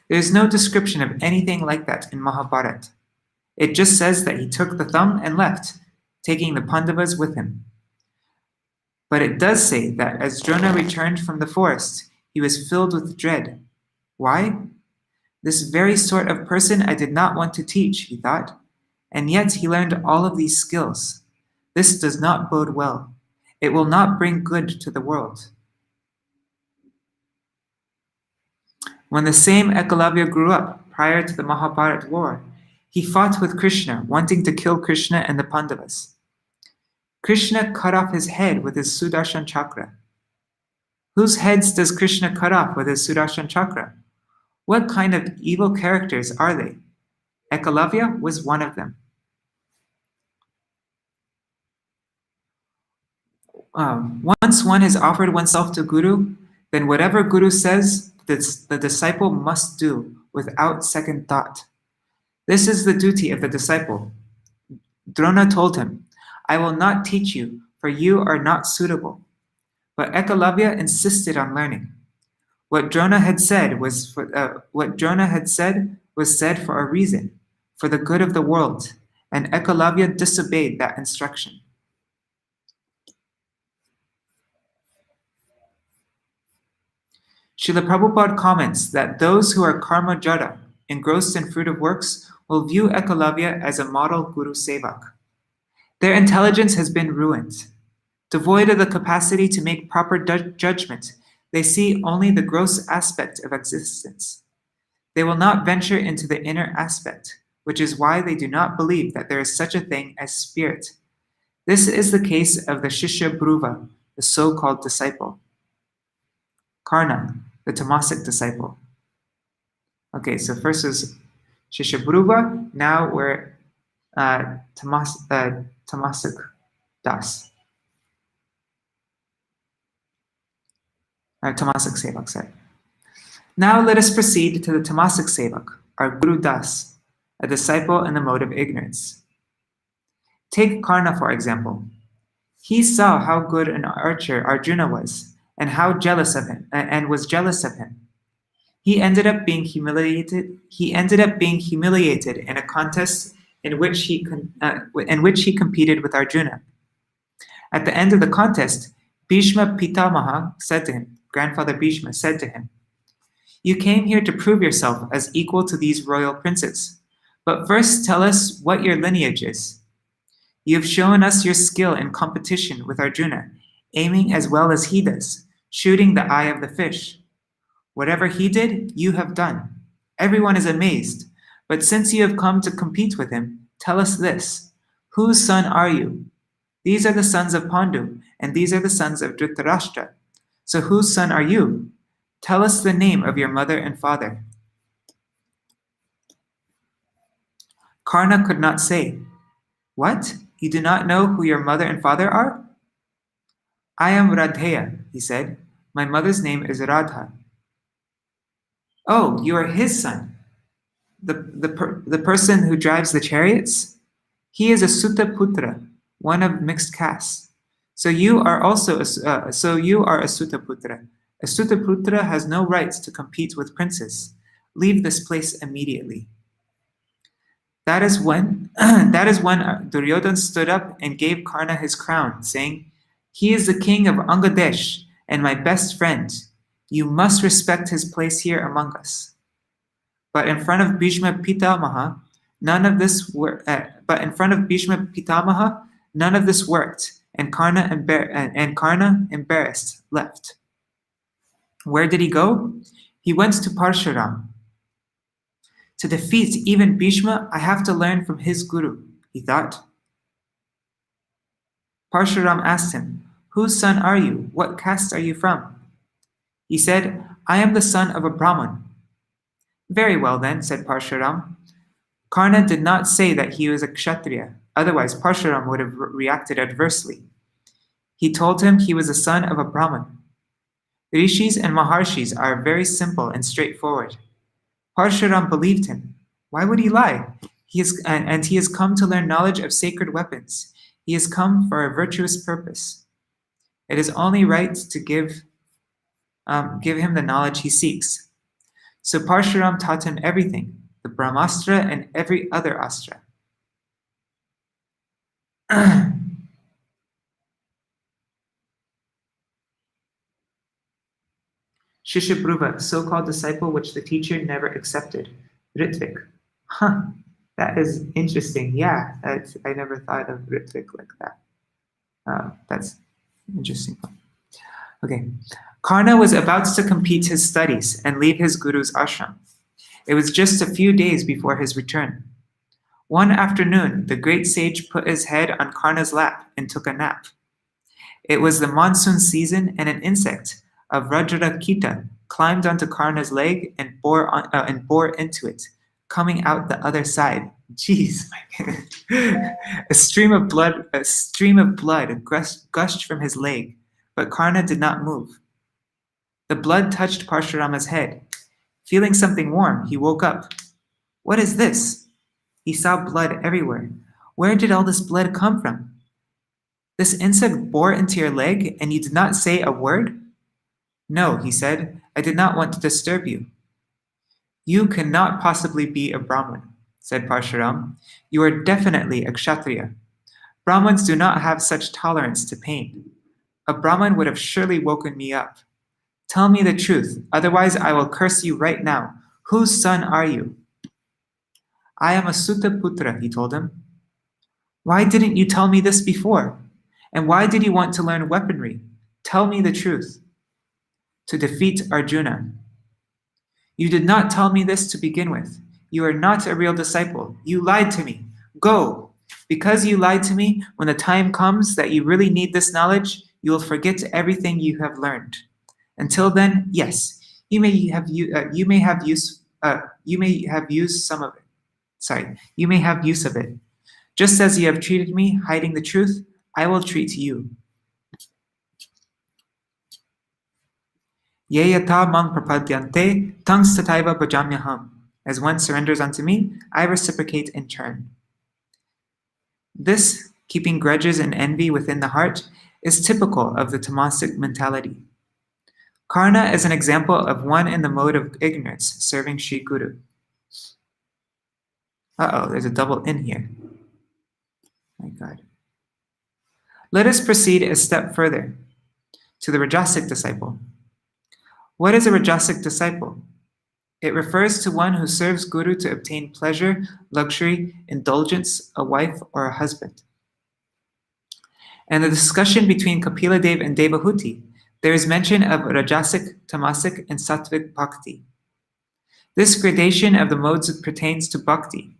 There is no description of anything like that in Mahabharata. It just says that he took the thumb and left, taking the Pandavas with him. But it does say that as Drona returned from the forest, he was filled with dread. Why? This very sort of person I did not want to teach, he thought, and yet he learned all of these skills. This does not bode well. It will not bring good to the world. When the same Ekalavya grew up prior to the Mahabharata war, he fought with Krishna, wanting to kill Krishna and the Pandavas. Krishna cut off his head with his Sudarshan chakra. Whose heads does Krishna cut off with his Sudarshan chakra? What kind of evil characters are they? Ekalavya was one of them. Once one has offered oneself to Guru, then whatever Guru says, the disciple must do without second thought. This is the duty of the disciple. Drona told him, I will not teach you, for you are not suitable. But Ekalavya insisted on learning. What Drona had said was said for a reason, for the good of the world, and Ekalavya disobeyed that instruction. Srila Prabhupada comments that those who are karma jada, engrossed in fruitive works, will view Ekalavya as a model Guru Sevak. Their intelligence has been ruined. Devoid of the capacity to make proper judgment, they see only the gross aspect of existence. They will not venture into the inner aspect, which is why they do not believe that there is such a thing as spirit. This is the case of the Shishya Bhruva, the so-called disciple. Karna, the tamasic disciple. Okay, so first is Shishya Bhruva, now we're tamasic das. Tamasic Sevak, sorry. Now let us proceed to the Tamasic Sevak, our Guru Das, a disciple in the mode of ignorance. Take Karna, for example. He saw how good an archer Arjuna was, and how jealous of him, and was jealous of him. He ended up being humiliated in a contest in which he competed with Arjuna. At the end of the contest, Bhishma Pitamaha said to him, Grandfather Bhishma said to him, "You came here to prove yourself as equal to these royal princes. But first tell us what your lineage is. You have shown us your skill in competition with Arjuna, aiming as well as he does, shooting the eye of the fish. Whatever he did, you have done. Everyone is amazed. But since you have come to compete with him, tell us this. Whose son are you? These are the sons of Pandu, and these are the sons of Dhritarashtra. So whose son are you? Tell us the name of your mother and father." Karna could not say, "What? You do not know who your mother and father are?" "I am Radheya," he said. "My mother's name is Radha." "Oh, you are his son. The person who drives the chariots? He is a Sutta Putra, one of mixed castes. So you are a Sutta Putra. A Sutta Putra has no rights to compete with princes. Leave this place immediately." That is when Duryodhana stood up and gave Karna his crown, saying, "He is the king of Angadesh and my best friend. You must respect his place here among us." But in front of Bhishma Pitamaha, none of this worked, and Karna, embarrassed, left. Where did he go? He went to Parshuram. To defeat even Bhishma, I have to learn from his guru, he thought. Parshuram asked him, Whose son are you? What caste are you from? He said, I am the son of a Brahmin. Very well then, said Parshuram. Karna did not say that he was a Kshatriya, otherwise Parshuram would have reacted adversely. He told him he was the son of a Brahmin. The Rishis and Maharshis are very simple and straightforward. Parshuram believed him. Why would he lie? He has come to learn knowledge of sacred weapons. He has come for a virtuous purpose. It is only right to give him the knowledge he seeks. So Parshuram taught him everything, the Brahmastra and every other astra. Shishibhruva, so-called disciple which the teacher never accepted. Ritvik. Huh, that is interesting. Yeah, I never thought of Ritvik like that. That's interesting. Okay. Karna was about to complete his studies and leave his guru's ashram. It was just a few days before his return. One afternoon, the great sage put his head on Karna's lap and took a nap. It was the monsoon season, and an insect, a Vajrakita, climbed onto Karna's leg and bore into it, coming out the other side. Jeez, my goodness. A stream of blood gushed from his leg, but Karna did not move. The blood touched Parshurama's head. Feeling something warm, he woke up. What is this? He saw blood everywhere. Where did all this blood come from? This insect bore into your leg, and you did not say a word? No, he said, I did not want to disturb you. You cannot possibly be a Brahmin, said Parshuram. You are definitely a Kshatriya. Brahmins do not have such tolerance to pain. A Brahmin would have surely woken me up. Tell me the truth, otherwise I will curse you right now. Whose son are you? I am a Sutta Putra, he told him. Why didn't you tell me this before? And why did you want to learn weaponry? Tell me the truth. To defeat Arjuna. You did not tell me this to begin with. You are not a real disciple. You lied to me. Go. Because you lied to me, when the time comes that you really need this knowledge, you will forget everything you have learned. Until then, yes, you may have use some of it. You may have use of it. Just as you have treated me, hiding the truth, I will treat you. Ye yata mang prapadyante tang sataiva bhajamyaham. As one surrenders unto me, I reciprocate in turn. This, keeping grudges and envy within the heart, is typical of the tamasic mentality. Karna is an example of one in the mode of ignorance serving Śrī Guru. There's a double in here. My God. Let us proceed a step further to the Rajasic disciple. What is a Rajasic disciple? It refers to one who serves Guru to obtain pleasure, luxury, indulgence, a wife, or a husband. And the discussion between Kapila Dev and Devahuti, there is mention of Rajasic, Tamasic, and Sattvic Bhakti. This gradation of the modes pertains to Bhakti.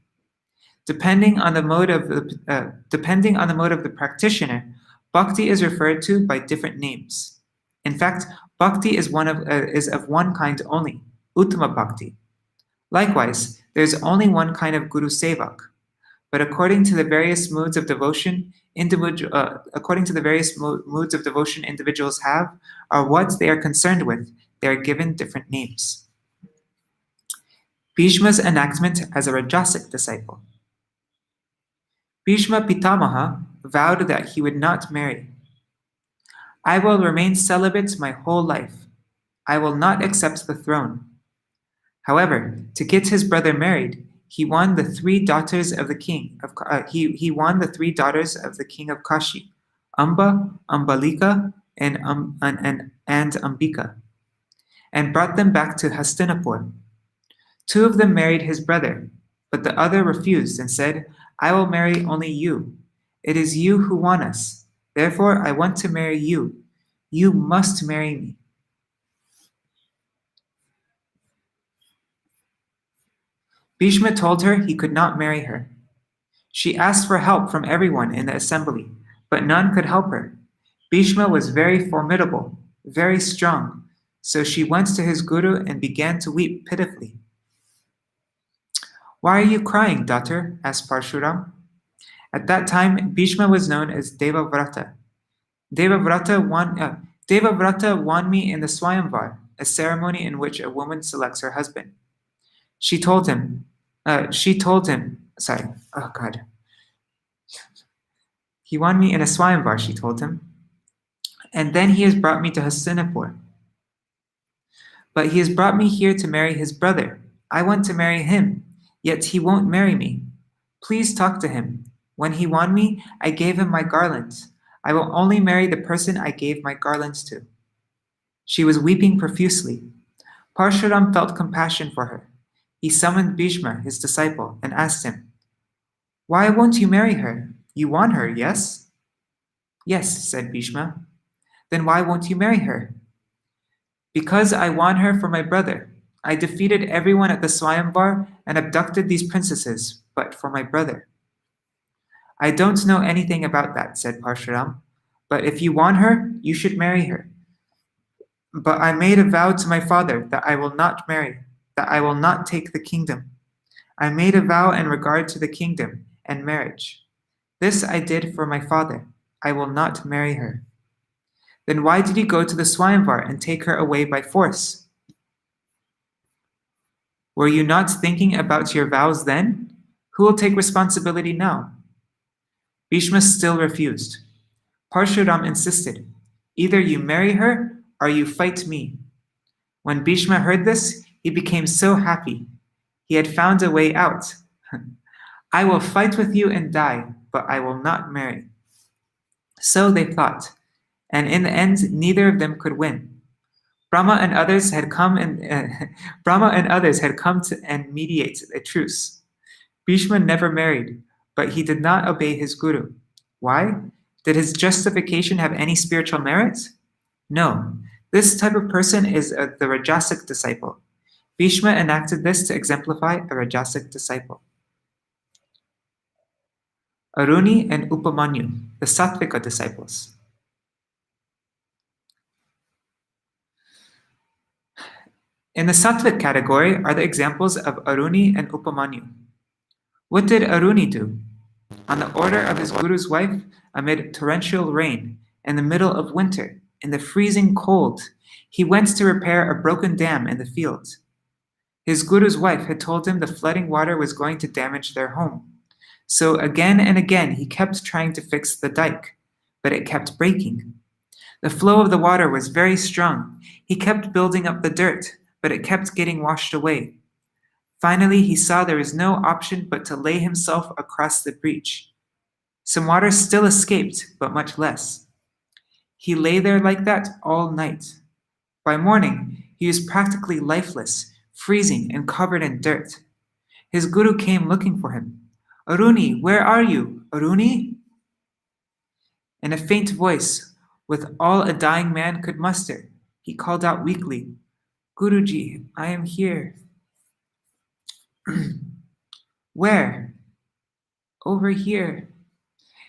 Depending on the mode of the practitioner, Bhakti is referred to by different names. In fact, Bhakti is of one kind only, Uttama Bhakti. Likewise, there is only one kind of Guru Sevak, but according to the various moods of devotion individuals have, or what they are concerned with, they are given different names. Bhishma's enactment as a Rajasic disciple. Bhishma Pitamaha vowed that he would not marry. I will remain celibate my whole life. I will not accept the throne. However, to get his brother married, he won the three daughters of the king of Kashi, Amba, Ambalika, and Ambika, and brought them back to Hastinapur. Two of them married his brother, but the other refused and said, I will marry only you. It is you who won us. Therefore, I want to marry you. You must marry me. Bhishma told her he could not marry her. She asked for help from everyone in the assembly, but none could help her. Bhishma was very formidable, very strong, so she went to his guru and began to weep pitifully. "Why are you crying, daughter?" asked Parshuram. At that time, Bhishma was known as Devavrata. Devavrata won me in the Swayamvar, a ceremony in which a woman selects her husband. He won me in a Swayamvar, she told him. And then he has brought me to Hastinapur. But he has brought me here to marry his brother. I want to marry him, yet he won't marry me. Please talk to him. When he won me, I gave him my garlands. I will only marry the person I gave my garlands to. She was weeping profusely. Parshuram felt compassion for her. He summoned Bhishma, his disciple, and asked him, "Why won't you marry her? You won her, yes?" "Yes," said Bhishma. "Then why won't you marry her?" "Because I won her for my brother. I defeated everyone at the Swayamvar and abducted these princesses, but for my brother." "I don't know anything about that," said Parshuram. "But if you want her, you should marry her." "But I made a vow to my father that I will not marry, that I will not take the kingdom. I made a vow in regard to the kingdom and marriage. This I did for my father. I will not marry her." "Then why did you go to the Swayamvar and take her away by force? Were you not thinking about your vows then? Who will take responsibility now?" Bhishma still refused. Parshuram insisted, "Either you marry her or you fight me." When Bhishma heard this, he became so happy. He had found a way out. "I will fight with you and die, but I will not marry." So they fought, and in the end, neither of them could win. Brahma and others had come to and mediate a truce. Bhishma never married, but he did not obey his guru. Why? Did his justification have any spiritual merit? No. This type of person is the Rajasic disciple. Bhishma enacted this to exemplify a Rajasic disciple. Aruni and Upamanyu, the Sattvika disciples. In the Sattvic category are the examples of Aruni and Upamanyu. What did Aruni do? On the order of his guru's wife, amid torrential rain, in the middle of winter, in the freezing cold, he went to repair a broken dam in the field. His guru's wife had told him the flooding water was going to damage their home. So again and again he kept trying to fix the dike, but it kept breaking. The flow of the water was very strong. He kept building up the dirt, but it kept getting washed away. Finally, he saw there was no option but to lay himself across the breach. Some water still escaped, but much less. He lay there like that all night. By morning, he was practically lifeless, freezing and covered in dirt. His guru came looking for him. "Aruni, where are you? Aruni?" In a faint voice, with all a dying man could muster, he called out weakly, "Guruji, I am here." "Where?" "Over here."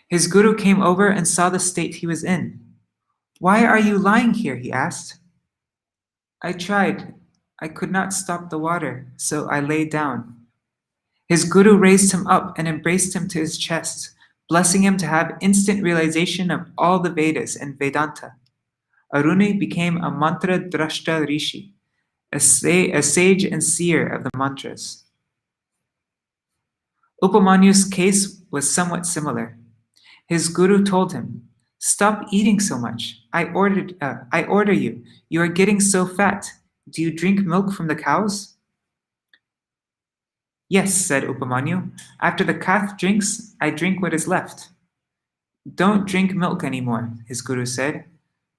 His guru came over and saw the state he was in. "Why are you lying here?" he asked. "I tried. I could not stop the water, so I lay down." His guru raised him up and embraced him to his chest, blessing him to have instant realization of all the Vedas and Vedanta. Aruni became a mantra drashta rishi, a sage and seer of the mantras. Upamanyu's case was somewhat similar. His guru told him, "Stop eating so much. I order you. You are getting so fat. Do you drink milk from the cows?" "Yes," said Upamanyu. "After the calf drinks, I drink what is left." "Don't drink milk anymore," his guru said.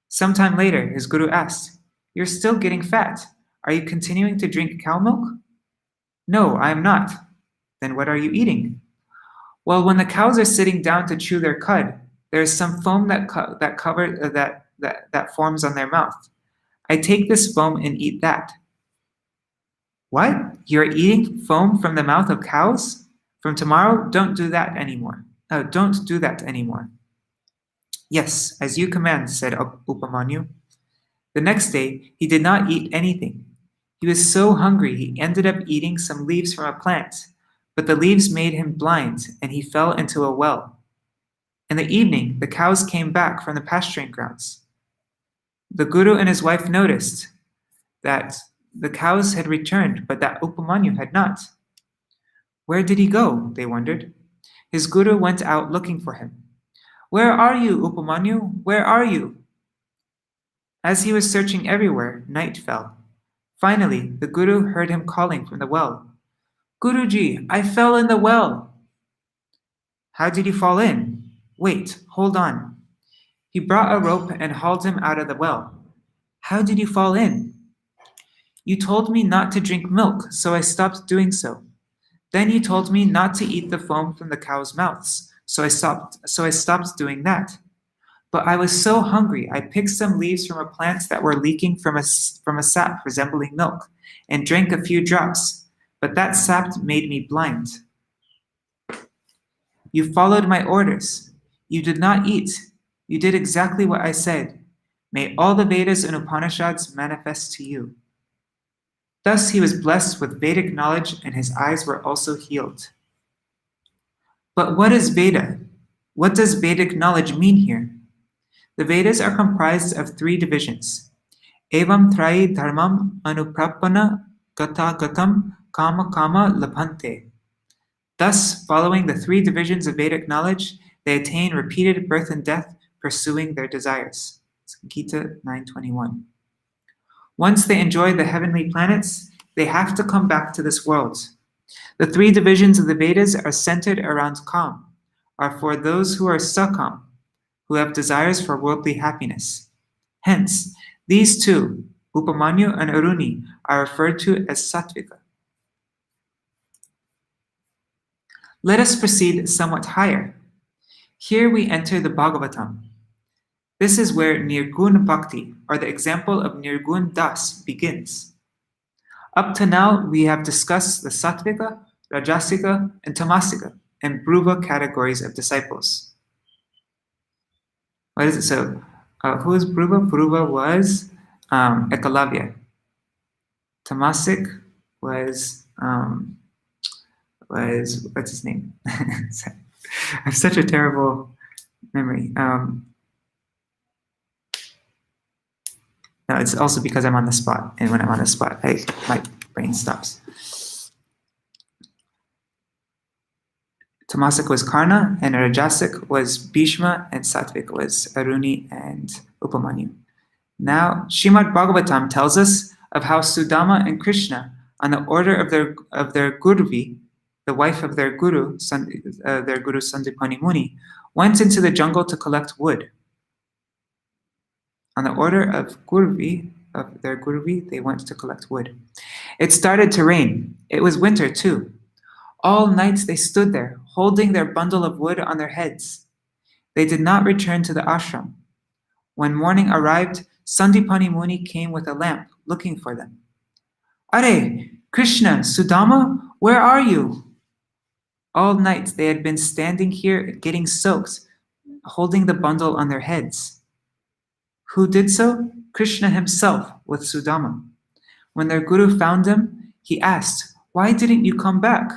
Sometime later, his guru asked, "You're still getting fat. Are you continuing to drink cow milk?" "No, I am not." "Then what are you eating?" "Well, when the cows are sitting down to chew their cud, there is some foam that forms on their mouth. I take this foam and eat that." What? You're eating foam from the mouth of cows? From tomorrow, don't do that anymore. Don't do that anymore. Yes, as you command, said Upamanyu. The next day, he did not eat anything. He was so hungry he ended up eating some leaves from a plant, but the leaves made him blind, and he fell into a well. In the evening, the cows came back from the pasturing grounds. The Guru and his wife noticed that the cows had returned, but that Upamanyu had not. Where did he go? They wondered. His Guru went out looking for him. Where are you, Upamanyu? Where are you? As he was searching everywhere, night fell. Finally, the Guru heard him calling from the well. Guruji, I fell in the well. How did you fall in? Wait, hold on. He brought a rope and hauled him out of the well. How did you fall in? You told me not to drink milk, so I stopped doing so. Then you told me not to eat the foam from the cows' mouths, so I stopped doing that. But I was so hungry, I picked some leaves from a plant that were leaking from a sap resembling milk, and drank a few drops, but that sap made me blind. You followed my orders. You did not eat. You did exactly what I said. May all the Vedas and Upanishads manifest to you. Thus he was blessed with Vedic knowledge, and his eyes were also healed. But what is Veda? What does Vedic knowledge mean here? The Vedas are comprised of 3 divisions. Evam trayi dharmam anuprapana gata gatam kama kama labhante. Thus, following the 3 divisions of Vedic knowledge, they attain repeated birth and death, pursuing their desires. It's Gita 9:21. Once they enjoy the heavenly planets, they have to come back to this world. The 3 divisions of the Vedas are centered around Kam, are for those who are Sakam, who have desires for worldly happiness. Hence, these 2, Upamanyu and Aruni, are referred to as Sattvika. Let us proceed somewhat higher. Here we enter the Bhagavatam. This is where Nirgun Bhakti, or the example of Nirgun Das, begins. Up to now, we have discussed the Sattvika, Rajasika, and Tamasika, and Bhruva categories of disciples. What is it? So, who is Bhruva? Bhruva was Ekalavya. Tamasic was what's his name? I have such a terrible memory. No, it's also because I'm on the spot, and when I'm on the spot, my brain stops. Tamasic was Karna, and Rajasic was Bhishma, and Sattvik was Aruni and Upamanyu. Now, Srimad Bhagavatam tells us of how Sudama and Krishna, on the order of their Guruvi, the wife of their Guru Sandipani Muni, went into the jungle to collect wood. On the order of their Guruvi, they went to collect wood. It started to rain. It was winter too. All night they stood there, holding their bundle of wood on their heads. They did not return to the ashram. When morning arrived, Sandipani Muni came with a lamp, looking for them. Are, Krishna, Sudama, where are you? All night they had been standing here, getting soaked, holding the bundle on their heads. Who did so? Krishna himself with Sudama. When their Guru found them, he asked, "Why didn't you come back?"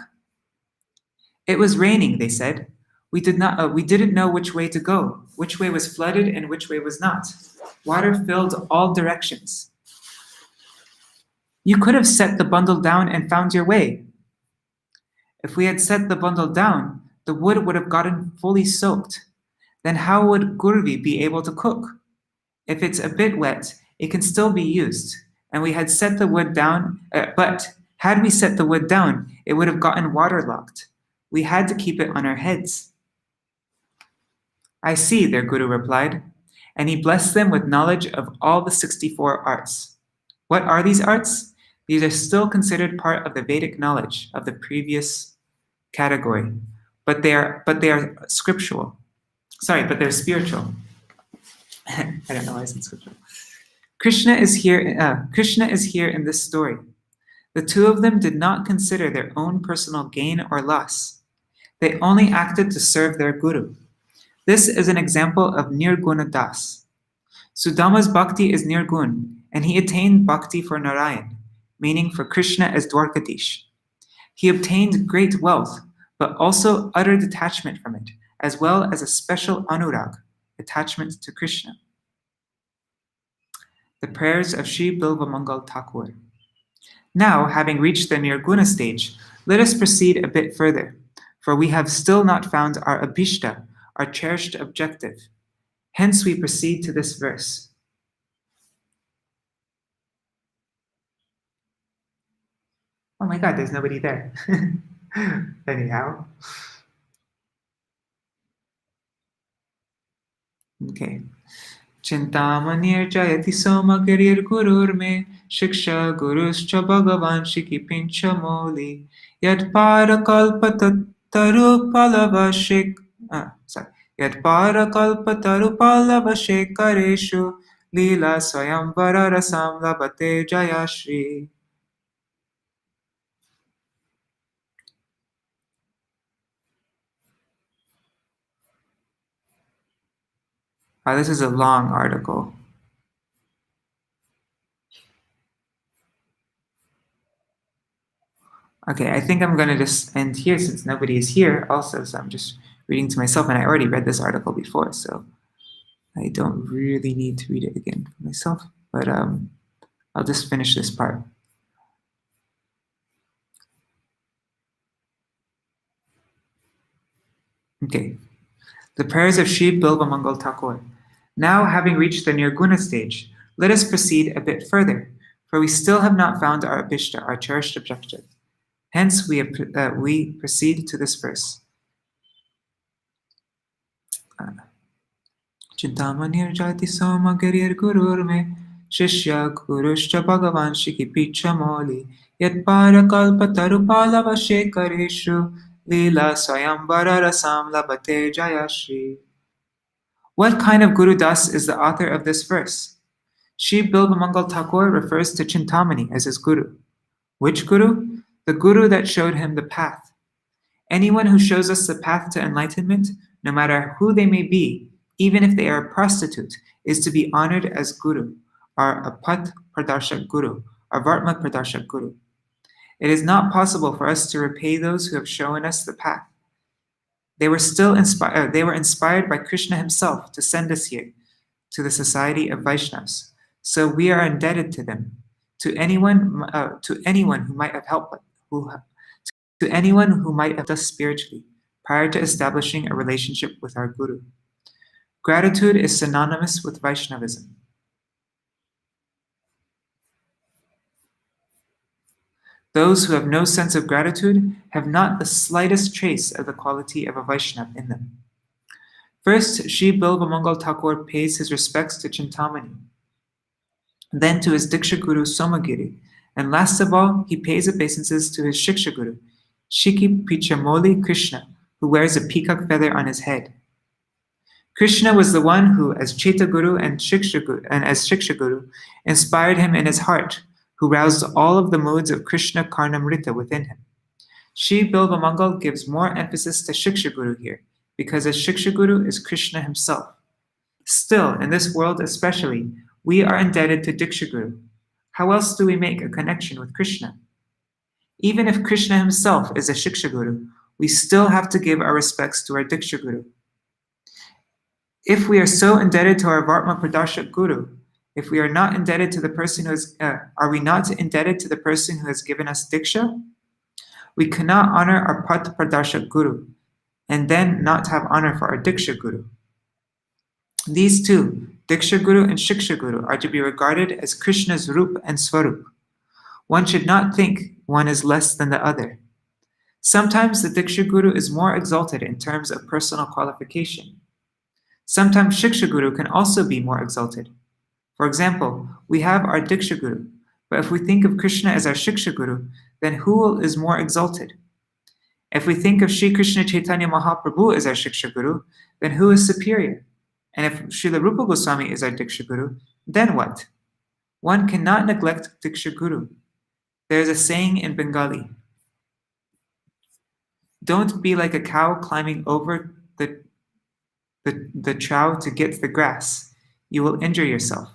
It was raining, they said. We didn't know which way to go, which way was flooded and which way was not. Water filled all directions. You could have set the bundle down and found your way. If we had set the bundle down, the wood would have gotten fully soaked. Then how would Gurvi be able to cook? If it's a bit wet, it can still be used. And we had set the wood down, but had we set the wood down, it would have gotten waterlogged. We had to keep it on our heads. I see, their Guru replied, and he blessed them with knowledge of all the 64 arts. What are these arts? These are still considered part of the Vedic knowledge of the previous category, but they are scriptural. But they're spiritual. I don't know why I said scriptural. Krishna is here in this story. The two of them did not consider their own personal gain or loss. They only acted to serve their Guru. This is an example of Nirguna Das. Sudama's bhakti is Nirgun, and he attained bhakti for Narayan, meaning for Krishna as Dwarkadish. He obtained great wealth, but also utter detachment from it, as well as a special anurag, attachment to Krishna. The prayers of Śrī Bilvamangal Thakur. Now, having reached the Nirguna stage, let us proceed a bit further, for we have still not found our abhishta, our cherished objective. Hence we proceed to this verse. Oh my God, there's nobody there. Anyhow. Okay. Chintamanir jayati somagirir gurur me shiksha guruscha bhagavan shiki pincha moli yad parakalpataru palavashik yad parakalpataru palavashikareshu lila swayamvara rasam labate jayashri. This is a long article. Okay, I think I'm going to just end here since nobody is here also, so I'm just reading to myself, and I already read this article before, so I don't really need to read it again for myself, but I'll just finish this part. Okay, the prayers of Śrī Bilvamangal Thakur. Now, having reached the Nirguna stage, let us proceed a bit further, for we still have not found our abhishta, our cherished objective. Hence, we proceed to this verse. Chintamanir jati somagirir gurur me shishya guruscha bhagavan shiki picha moli yat parakalpataru palavashekareshu lila swayambara rasam labate jayashri. What kind of Guru Das is the author of this verse? Śrī Bilvamangal Thakur refers to Chintamani as his Guru. Which Guru? The Guru that showed him the path. Anyone who shows us the path to enlightenment, no matter who they may be, even if they are a prostitute, is to be honored as Guru, our Apat Pradarshak Guru, our Vartma Pradarshak Guru. It is not possible for us to repay those who have shown us the path. They were inspired by Krishna himself to send us here, to the society of Vaishnavas. So we are indebted to them, to anyone who might have helped us spiritually, prior to establishing a relationship with our Guru. Gratitude is synonymous with Vaishnavism. Those who have no sense of gratitude have not the slightest trace of the quality of a Vaishnava in them. First, Śrī Bilvamangal Thakur pays his respects to Chintamani, then to his Diksha Guru Somagiri, and last of all, he pays obeisances to his Shiksha Guru, Shiki Pichamoli Krishna, who wears a peacock feather on his head. Krishna was the one who, as Chaita Guru and as Shiksha Guru, inspired him in his heart, who roused all of the modes of Krishna Karnamrita within him. Śrī Bilvamangal gives more emphasis to Shiksha Guru here, because as Shiksha Guru is Krishna himself. Still, in this world especially, we are indebted to Diksha Guru. How else do we make a connection with Krishna? Even if Krishna himself is a Shiksha Guru, we still have to give our respects to our Diksha Guru. If we are so indebted to our Vartma Pradarshak Guru, if we are not indebted to the person are we not indebted to the person who has given us Diksha? We cannot honor our Pat Pradarshak Guru, and then not have honor for our Diksha Guru. These two, Diksha Guru and Shiksha Guru, are to be regarded as Krishna's Rup and Swarup. One should not think one is less than the other. Sometimes the Diksha Guru is more exalted in terms of personal qualification. Sometimes Shiksha Guru can also be more exalted. For example, we have our Diksha Guru, but if we think of Krishna as our Shiksha Guru, then who is more exalted? If we think of Sri Krishna Chaitanya Mahaprabhu as our Shiksha Guru, then who is superior? And if Srila Rupa Goswami is our Diksha Guru, then what? One cannot neglect Diksha Guru. There's a saying in Bengali, don't be like a cow climbing over the trough to get the grass. You will injure yourself.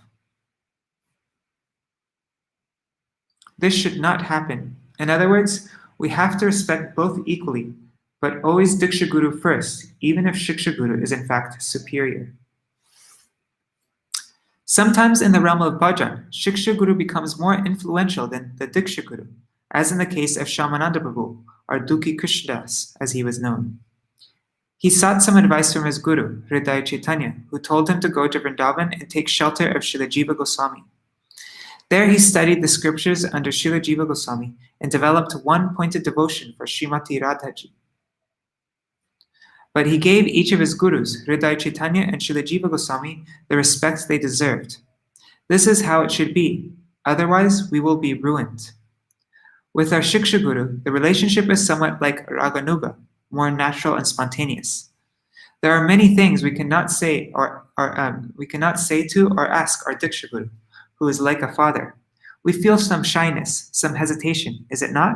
This should not happen. In other words, we have to respect both equally, but always Diksha Guru first, even if Shiksha Guru is in fact superior. Sometimes in the realm of bhajan, Shiksha Guru becomes more influential than the Diksha Guru, as in the case of Shyamananda Prabhu, or Dukhi Krishnadas, as he was known. He sought some advice from his guru, Hridaya Chaitanya, who told him to go to Vrindavan and take shelter of Srila Jiva Goswami. There he studied the scriptures under Srila Jiva Goswami and developed one-pointed devotion for Srimati Radhaji. But he gave each of his gurus, Hridaya Chaitanya and Srila Jiva Goswami, the respect they deserved. This is how it should be, otherwise we will be ruined. With our Shiksha Guru, the relationship is somewhat like Raganuga, more natural and spontaneous. There are many things we cannot say to or ask our Diksha Guru, who is like a father. We feel some shyness, some hesitation, is it not?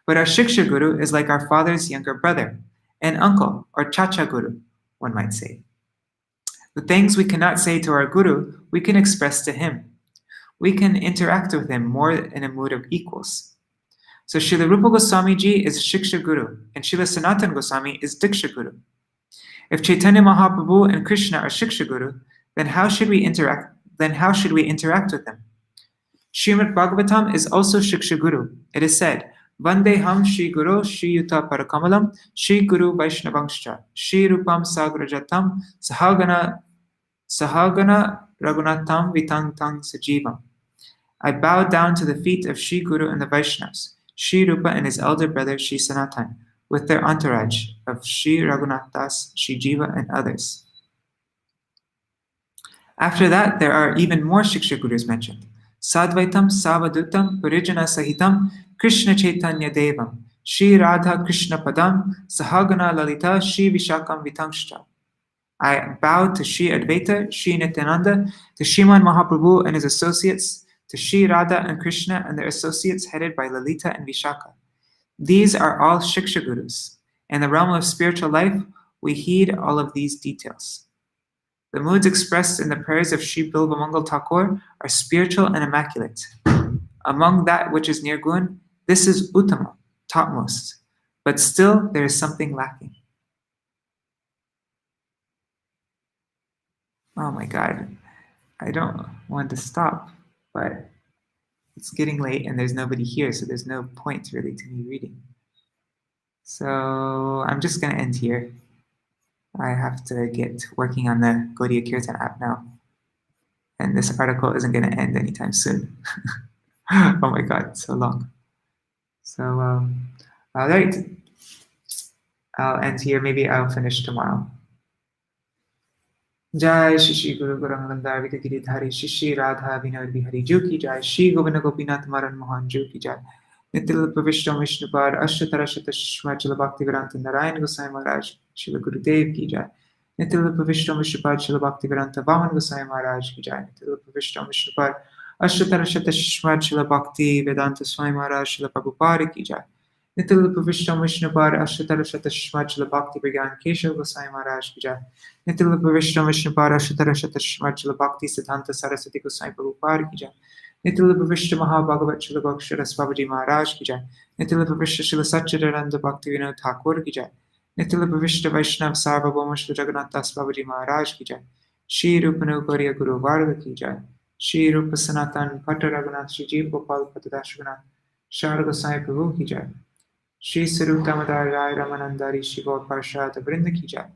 But our Shiksha Guru is like our father's younger brother, an uncle, or Chacha Guru, one might say. The things we cannot say to our Guru, we can express to him. We can interact with him more in a mood of equals. So Srila Rupa Goswami Ji is Shiksha Guru, and Srila Sanatana Goswami is Diksha Guru. If Chaitanya Mahaprabhu and Krishna are Shiksha Guru, then how should we interact with them? Srimad Bhagavatam is also Shiksha Guru. It is said, Vandeham Śrī Guru Śrī Yuta Parakamalam Śrī Guru Vaishnavangscha Śrī Rupam Sagrajatam Sahagana Raghunatam Vitantang Sajivam. I bow down to the feet of Śrī Guru and the Vaishnavas, Śrī Rupa and his elder brother Śrī Sanatan, with their entourage of Śrī Raghunathas, Śrī Jiva, and others. After that, there are even more Shiksha Gurus mentioned. Sadvaitam Savadutam Purijana Sahitam Krishna Chaitanya Devam Śrī Radha Krishna Padam Sahagana Lalita Śrī Vishakam Vitangscha. I bow to Śrī Advaita, Śrī Nityananda, to Sriman Mahaprabhu and his associates, to Śrī Radha and Krishna and their associates headed by Lalita and Vishaka. These are all Shiksha Gurus. In the realm of spiritual life, we heed all of these details. The moods expressed in the prayers of Sri Bilvamangal Thakur are spiritual and immaculate. Among that which is nirgun, this is Uttama, topmost, but still there is something lacking. Oh my God, I don't want to stop, but it's getting late and there's nobody here, so there's no point really to me reading. So I'm just going to end here. I have to get working on the Gaudiya Kirtan app now. And this article isn't going to end anytime soon. Oh my God, so long. So, all right. I'll end here. Maybe I'll finish tomorrow. Jai Shri Guru-vandanā Vita Giridhari Shri Radha Vinod Bihari Ju ki Jai Shri Govinda Gopinath Maran Mohan Ju ki Jai Untitled Chapter Vishnupad Ashtatara Shatashmachala Bhaktivedanta Narayan Gosai Maharaj Śrī Gurudev ki Jai Untitled Chapter Vishnupad Srila Bhaktivedanta Vaman Gosai Maharaj ki Jai Untitled Chapter Vishnupad Ashtatara Shatashmachala Bhaktivedanta Swami Maharaj Śrila Prabhupada ki Jai Untitled Chapter Vishnupad Ashtatara Shatashmachala Bhakti Vigyan Keshav Gosai Maharaj ki Jai Untitled Chapter Vishnupad Ashtatara Shatashmachala Bhakti Siddhanta Saraswati Gosai Prabhupada ki Jai Untitled Chapter Maha Bhagavat Srila Bhaksharas Babaji Maharaj ki Jai Untitled Chapter Srila Satchidananda Bhakti Vinod Thakur ki Jai Untitled Chapter Vaishnav Sarvabhauma Srila Jagannath Das Babaji Maharaj ki Jai Śrī Rupa-Nugarya Guru Varga ki Jai Śrī Rupa Sanatan Bhatta Raghunath Śrī Jeev Gopal Patadash Raghunath Shara Gosai Prabhu ki Jai Śrī Sarup Damodar Rai Ramanandari Śrī Gaud Parshad Vrinda ki Jai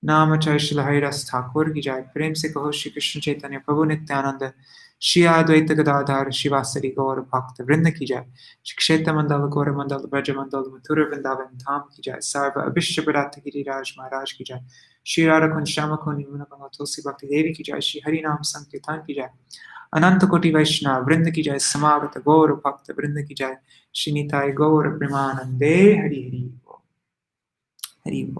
Namachay Srila Haridas Thakur ki Jai Prem se kaho Shri Krishna Chaitanya Prabhu Nityananda Shri Advaita Gadadhar Shivasari Gaur Bhakta Vrinda ki Jai Shri Kshetra Mandala Gaura Mandala Braja Mandala Mathura Vrindavan Dham ki Jai Sarva Abhishya Bharata Giriraj Maharaj ki Jai Shri Radha Kun Shama Kun Yamuna Ganga Tulsi Bhakti Devi ki Jai Shri Hari Nam Sankirtan ki Jai Ananta Koti Vaishnava Vrinda ki Jai Samagata Gaura Bhakta Vrinda ki Jai Shri Nitai Gaura Premanande Hari Hari Hari Hari